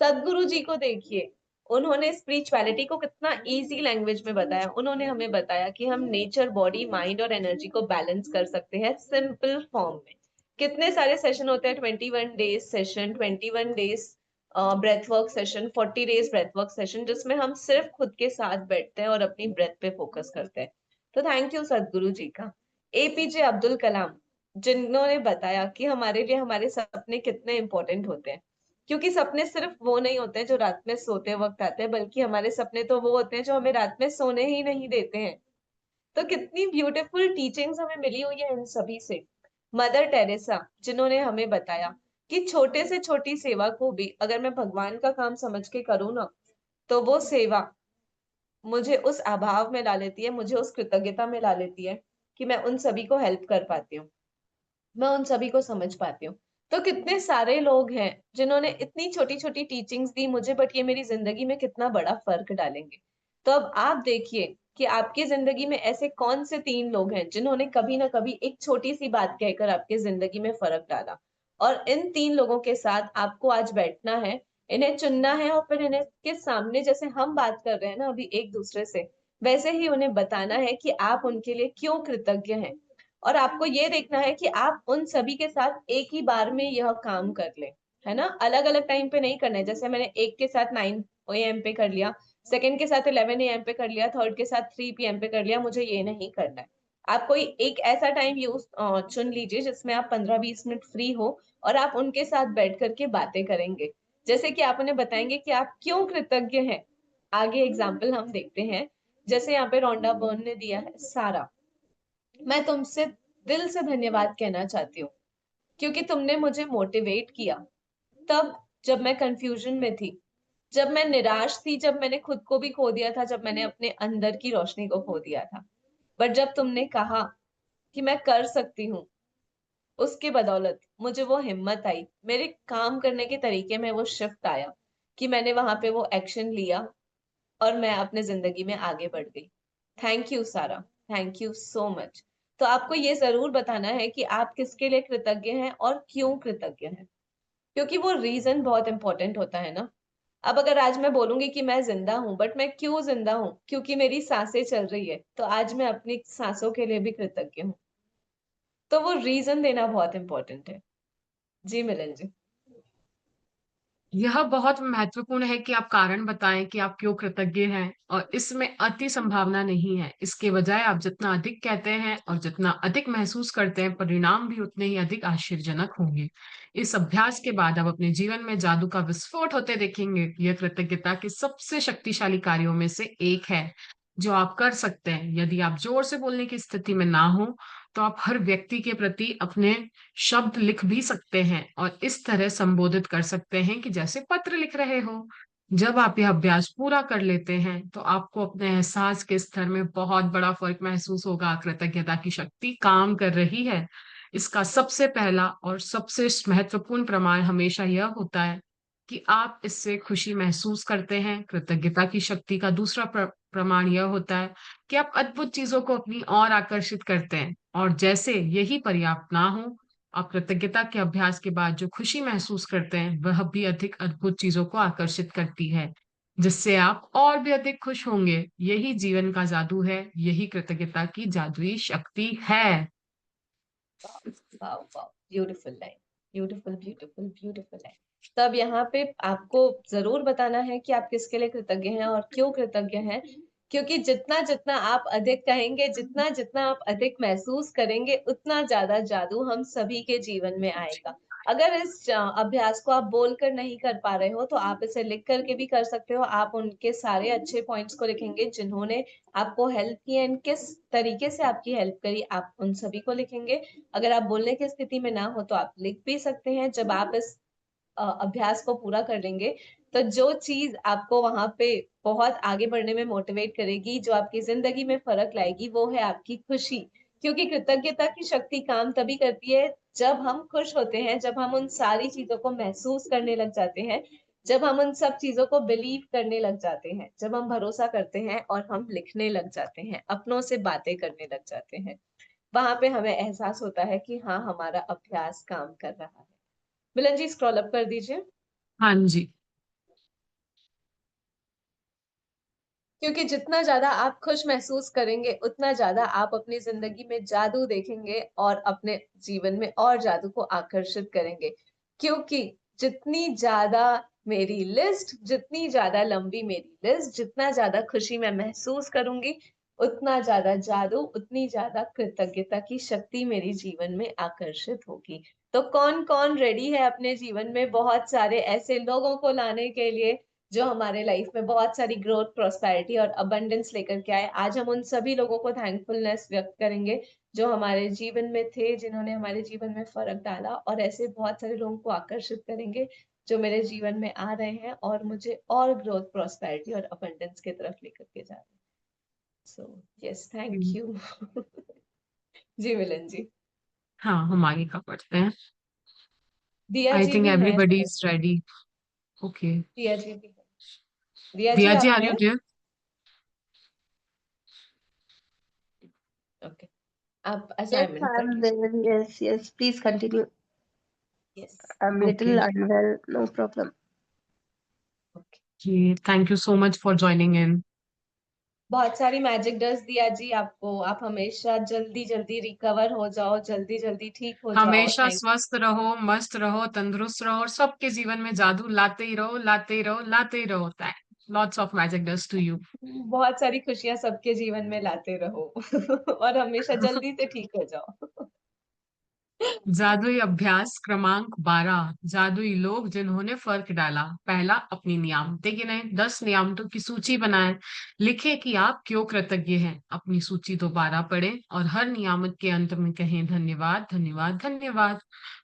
Speaker 2: सदगुरु जी को देखिए, उन्होंने स्पिरिचुअलिटी को कितना इजी लैंग्वेज में बताया। उन्होंने हमें बताया कि हम नेचर, बॉडी, माइंड और एनर्जी को बैलेंस कर सकते हैं सिंपल फॉर्म में। कितने सारे सेशन होते हैं, 21 days session, 21 days breath work session, 40 days breath work session, जिसमें हम सिर्फ खुद के साथ बैठते हैं और अपनी ब्रेथ पे फोकस करते हैं। तो थैंक यू सदगुरु जी का। एपीजे अब्दुल कलाम, जिन्होंने बताया कि हमारे लिए हमारे सपने कितने इंपॉर्टेंट होते हैं। क्योंकि सपने सिर्फ वो नहीं होते हैं जो रात में सोते वक्त आते हैं, बल्कि हमारे सपने तो वो होते हैं जो हमें रात में सोने ही नहीं देते हैं। तो कितनी ब्यूटीफुल टीचिंग्स हमें मिली हुई है इन सभी से। मदर टेरेसा, जिन्होंने हमें बताया कि छोटे से छोटी सेवा को भी अगर मैं भगवान का काम समझ के करूँ ना, तो वो सेवा मुझे उस अभाव में ला लेती है, मुझे उस कृतज्ञता में ला लेती है कि मैं उन सभी को हेल्प कर पाती हूँ, मैं उन सभी को समझ पाती हूँ। तो कितने सारे लोग हैं जिन्होंने इतनी छोटी छोटी टीचिंग्स दी मुझे, बट ये मेरी जिंदगी में कितना बड़ा फर्क डालेंगे। तो अब आप देखिए कि आपकी जिंदगी में ऐसे कौन से 3 लोग हैं जिन्होंने कभी ना कभी एक छोटी सी बात कहकर आपकी जिंदगी में फर्क डाला। और इन 3 लोगों के साथ आपको आज बैठना है, इन्हें चुनना है, और फिर इन्हें के सामने जैसे हम बात कर रहे हैं ना अभी एक दूसरे से, वैसे ही उन्हें बताना है कि आप उनके लिए क्यों कृतज्ञ हैं। और आपको ये देखना है कि आप उन सभी के साथ एक ही बार में यह काम कर ले, है ना, अलग अलग टाइम पे नहीं करना है। जैसे मैंने एक के साथ 9 AM पे कर लिया, सेकंड के साथ 11 AM पे कर लिया, थर्ड के साथ 3 PM पे कर लिया, मुझे ये नहीं करना है। आप कोई एक ऐसा टाइम चुन लीजिए जिसमें आप 15-20 मिनट फ्री हो और आप उनके साथ बैठ करके बातें करेंगे। जैसे कि आप उन्हें बताएंगे कि आप क्यों कृतज्ञ हैं। आगे एग्जाम्पल हम देखते हैं। जैसे यहाँ पे रोंडा बर्न ने दिया है, सारा, मैं तुमसे दिल से धन्यवाद कहना चाहती हूँ क्योंकि तुमने मुझे मोटिवेट किया तब जब मैं कंफ्यूजन में थी, जब मैं निराश थी, जब मैंने खुद को भी खो दिया था, जब मैंने अपने अंदर की रोशनी को खो दिया था। बट जब तुमने कहा कि मैं कर सकती हूँ, उसके बदौलत मुझे वो हिम्मत आई, मेरे काम करने के तरीके में वो शिफ्ट आया कि मैंने वहां पे वो एक्शन लिया और मैं अपने जिंदगी में आगे बढ़ गई। थैंक यू सारा, थैंक यू सो मच। तो आपको ये जरूर बताना है कि आप किसके लिए कृतज्ञ हैं और क्यों कृतज्ञ हैं, क्योंकि वो रीजन बहुत इंपॉर्टेंट होता है ना। अब अगर आज मैं बोलूंगी कि मैं जिंदा हूं, बट मैं क्यों जिंदा हूं, क्योंकि मेरी सांसें चल रही है, तो आज मैं अपनी सांसों के लिए भी कृतज्ञ हूँ। तो वो रीज़न देना बहुत इम्पोर्टेंट है। जी, मिलन जी।
Speaker 1: यह बहुत महत्वपूर्ण है कि आप कारण बताएं कि आप क्यों कृतज्ञ हैं और इसमें अति संभावना नहीं है। इसके बजाय आप जितना अधिक कहते हैं और जितना अधिक महसूस करते हैं, परिणाम भी उतने ही अधिक आश्चर्यजनक होंगे। इस अभ्यास के बाद आप अपने जीवन में जादू का विस्फोट होते देखेंगे। यह कृतज्ञता के सबसे शक्तिशाली कार्यों में से एक है जो आप कर सकते हैं। यदि आप जोर से बोलने की स्थिति में ना हो, तो आप हर व्यक्ति के प्रति अपने शब्द लिख भी सकते हैं और इस तरह संबोधित कर सकते हैं कि जैसे पत्र लिख रहे हो। जब आप यह अभ्यास पूरा कर लेते हैं, तो आपको अपने एहसास के स्तर में बहुत बड़ा फर्क महसूस होगा। कृतज्ञता की शक्ति काम कर रही है। इसका सबसे पहला और सबसे महत्वपूर्ण प्रमाण हमेशा यह होता है कि आप इससे खुशी महसूस करते हैं। कृतज्ञता की शक्ति का दूसरा प्रमाण यह होता है कि आप अद्भुत चीजों को अपनी ओर आकर्षित करते हैं और जैसे यही पर्याप्त ना हो, आप कृतज्ञता के अभ्यास के बाद जो खुशी महसूस करते हैं, वह भी अधिक अद्भुत चीजों को आकर्षित करती है, जिससे आप और भी अधिक खुश होंगे। यही जीवन का जादू है, यही कृतज्ञता की जादुई शक्ति है।
Speaker 2: Wow wow, beautiful line, beautiful beautiful beautiful line. तब यहाँ पे आपको जरूर बताना है कि आप किसके लिए कृतज्ञ हैं और क्यों कृतज्ञ हैं, क्योंकि जितना जितना आप अधिक कहेंगे, जितना जितना आप अधिक महसूस करेंगे, उतना ज्यादा जादू हम सभी के जीवन में आएगा। अगर इस अभ्यास को आप बोलकर नहीं कर पा रहे हो, तो आप इसे लिख करके भी कर सकते हो। आप उनके सारे अच्छे पॉइंट्स को लिखेंगे जिन्होंने आपको हेल्प की एंड किस तरीके से आपकी हेल्प करी, आप उन सभी को लिखेंगे। अगर आप बोलने की स्थिति में ना हो, तो आप लिख भी सकते हैं। जब आप इस अभ्यास को पूरा कर लेंगे, तो जो चीज आपको वहां पे बहुत आगे बढ़ने में मोटिवेट करेगी, जो आपकी जिंदगी में फर्क लाएगी, वो है आपकी खुशी। क्योंकि कृतज्ञता की शक्ति काम तभी करती है जब हम खुश होते हैं, जब हम उन सारी चीजों को महसूस करने लग जाते हैं, जब हम उन सब चीजों को बिलीव करने लग जाते हैं, जब हम भरोसा करते हैं और हम लिखने लग जाते हैं, अपनों से बातें करने लग जाते हैं। वहां पे हमें एहसास होता है कि हाँ, हमारा अभ्यास काम कर रहा है। मिलन जी, स्क्रॉल अप कर दीजिए।
Speaker 1: हाँ जी।
Speaker 2: क्योंकि जितना ज्यादा आप खुश महसूस करेंगे, उतना ज्यादा आप अपनी जिंदगी में जादू देखेंगे और अपने जीवन में और जादू को आकर्षित करेंगे। क्योंकि जितनी ज्यादा मेरी लिस्ट, जितनी ज्यादा लंबी मेरी लिस्ट, जितना ज्यादा खुशी मैं महसूस करूंगी, उतना ज्यादा जादू, उतनी ज्यादा कृतज्ञता की शक्ति मेरे जीवन में आकर्षित होगी। तो कौन कौन रेडी है अपने जीवन में बहुत सारे ऐसे लोगों को लाने के लिए जो हमारे लाइफ में बहुत सारी ग्रोथ, प्रोस्पेरिटी और अबंडेंस लेकर के आए? आज हम उन सभी लोगों को थैंकफुलनेस व्यक्त करेंगे जो हमारे जीवन में थे, जिन्होंने हमारे जीवन में फर्क डाला, और ऐसे बहुत सारे लोगों को आकर्षित करेंगे जो मेरे जीवन में आ रहे हैं और मुझे और ग्रोथ, प्रोस्पेरिटी और अबंडेंस की तरफ लेकर के जा रहे हैं। So yes, thank you. जी मिलन जी।
Speaker 1: हाँ, हम आगे का पढ़ते हैं।
Speaker 2: दिया
Speaker 1: आई
Speaker 2: जी
Speaker 1: थिंक
Speaker 2: भी है
Speaker 1: एवरीबडी
Speaker 2: शायद।
Speaker 1: Is ready. Okay.
Speaker 2: Diya ji भी है। दिया जी,
Speaker 1: दिया जी,
Speaker 2: आप
Speaker 1: आर यू
Speaker 2: हैं?
Speaker 1: देयर?
Speaker 2: ओके, आप
Speaker 5: Yes,
Speaker 2: असाइनमेंट कर
Speaker 5: I'm
Speaker 2: लीजिए।
Speaker 5: there. Yes, yes. Please continue.
Speaker 2: Yes.
Speaker 5: I'm
Speaker 1: okay
Speaker 5: little unwell. No problem.
Speaker 2: Okay,
Speaker 1: जी, thank you so much for joining in.
Speaker 2: बहुत सारी मैजिक डस्ट दिया जी आपको। आप हमेशा जल्दी जल्दी रिकवर हो जाओ, जल्दी जल्दी ठीक हो जाओ।
Speaker 1: हमेशा
Speaker 2: थैंक
Speaker 1: स्वस्थ रहो, मस्त रहो, तंदुरुस्त रहो और सबके जीवन में जादू लाते ही रहो, लाते ही रहो, लाते ही रहो। Lots of magic dust to you.
Speaker 2: बहुत सारी खुशियां सबके जीवन में लाते रहो और हमेशा जल्दी से ठीक हो जाओ।
Speaker 1: जादुई अभ्यास क्रमांक 12। जादुई लोग जिन्होंने फर्क डाला। पहला, अपनी नियामतें गिनें। 10 नियामतों की सूची बनाएं। लिखें कि आप क्यों कृतज्ञ हैं। अपनी सूची दोबारा पढ़ें और हर नियामत के अंत में कहें धन्यवाद, धन्यवाद, धन्यवाद।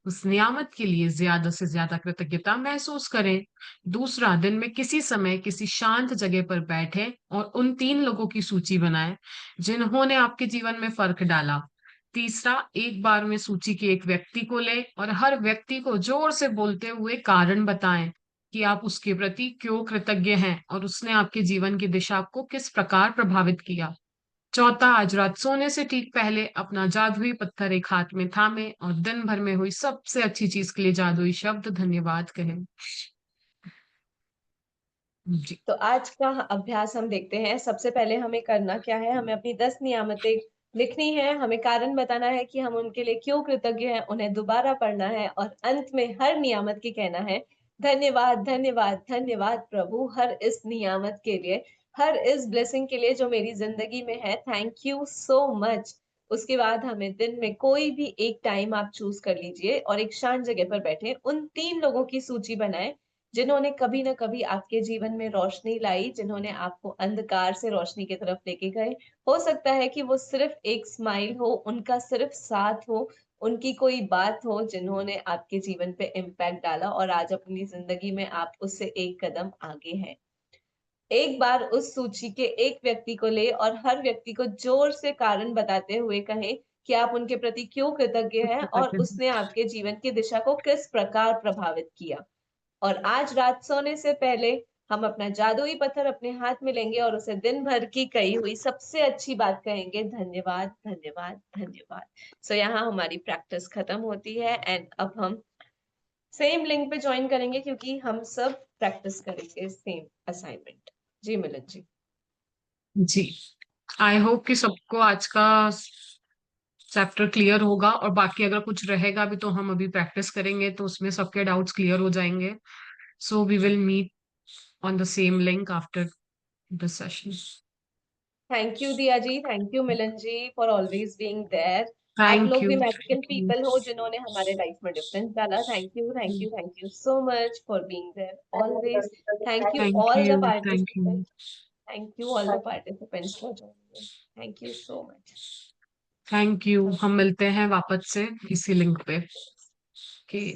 Speaker 1: उस नियामत के लिए ज्यादा से ज्यादा कृतज्ञता महसूस करें। दूसरा, दिन में किसी समय किसी शांत जगह पर बैठें और उन 3 लोगों की सूची बनाएं जिन्होंने आपके जीवन में फर्क डाला। तीसरा, एक बार में सूची के एक व्यक्ति को लें और हर व्यक्ति को जोर से बोलते हुए कारण बताएं कि आप उसके प्रति क्यों कृतज्ञ हैं और उसने आपके जीवन की दिशा को किस प्रकार प्रभावित किया। चौथा, आज रात सोने से ठीक पहले अपना जादुई पत्थर एक हाथ में थामे और दिन भर में हुई सबसे अच्छी चीज के लिए जादुई शब्द धन्यवाद कहें। जी।
Speaker 2: तो आज का अभ्यास हम देखते हैं। सबसे पहले हमें करना क्या है, हमें अपनी 10 नियामतें लिखनी है, हमें कारण बताना है कि हम उनके लिए क्यों कृतज्ञ हैं, उन्हें दोबारा पढ़ना है और अंत में हर नियामत की कहना है, धन्यवाद, धन्यवाद, धन्यवाद प्रभु हर इस नियामत के लिए, हर इस ब्लेसिंग के लिए जो मेरी ज़िंदगी में है, थैंक यू सो मच। उसके बाद हमें दिन में कोई भी एक टाइम आप चूज़ कर लीजिए और एक शांत जगह पर बैठे उन 3 लोगों की सूची बनाएँ, जिन्होंने कभी न कभी आपके जीवन में रोशनी लाई, जिन्होंने आपको अंधकार से रोशनी की तरफ लेके गए। हो सकता है कि वो सिर्फ एक स्माइल हो, उनका सिर्फ साथ हो, उनकी कोई बात हो जिन्होंने आपके जीवन पे इम्पैक्ट डाला और आज अपनी ज़िंदगी में आप उससे एक कदम आगे हैं। एक बार उस सूची के एक व्यक्ति को ले और हर व्यक्ति को ज़ोर से कारण बताते हुए कहें कि आप उनके प्रति क्यों कृतज्ञ हैं और उसने आपके जीवन की दिशा को किस प्रकार प्रभावित किया। और आज रात सोने से पहले हम अपना जादुई पत्थर अपने हाथ में लेंगे और उसे दिन भर की कही हुई सबसे अच्छी बात कहेंगे, धन्यवाद, धन्यवाद, धन्यवाद। सो यहाँ हमारी प्रैक्टिस खत्म होती है एंड अब हम सेम लिंक पे ज्वाइन करेंगे क्योंकि हम सब प्रैक्टिस करेंगे सेम असाइनमेंट। जी मिलन जी।
Speaker 1: जी, आई होप कि सबको आज का चैप्टर क्लियर होगा, और बाकी अगर कुछ रहेगा भी तो हम अभी प्रैक्टिस करेंगे तो उसमें सबके डाउट्स क्लियर हो जाएंगे. So we will meet on the same link after the session.
Speaker 2: Thank you Diya ji, thank you Milan ji for always being there. आप
Speaker 1: Thank
Speaker 2: लोग भी
Speaker 1: you.
Speaker 2: Magical
Speaker 1: Thank you.
Speaker 2: People हो जिन्होंने हमारे लाइफ में डिफरेंस डाला। Thank you, thank you, thank you so much for being there always. Thank you
Speaker 1: Thank
Speaker 2: all the
Speaker 1: you. Thank you.
Speaker 2: Participants. Thank you all the participants for joining. Thank you so much.
Speaker 1: Thank you. हम मिलते हैं वापस से इसी link पे. Okay.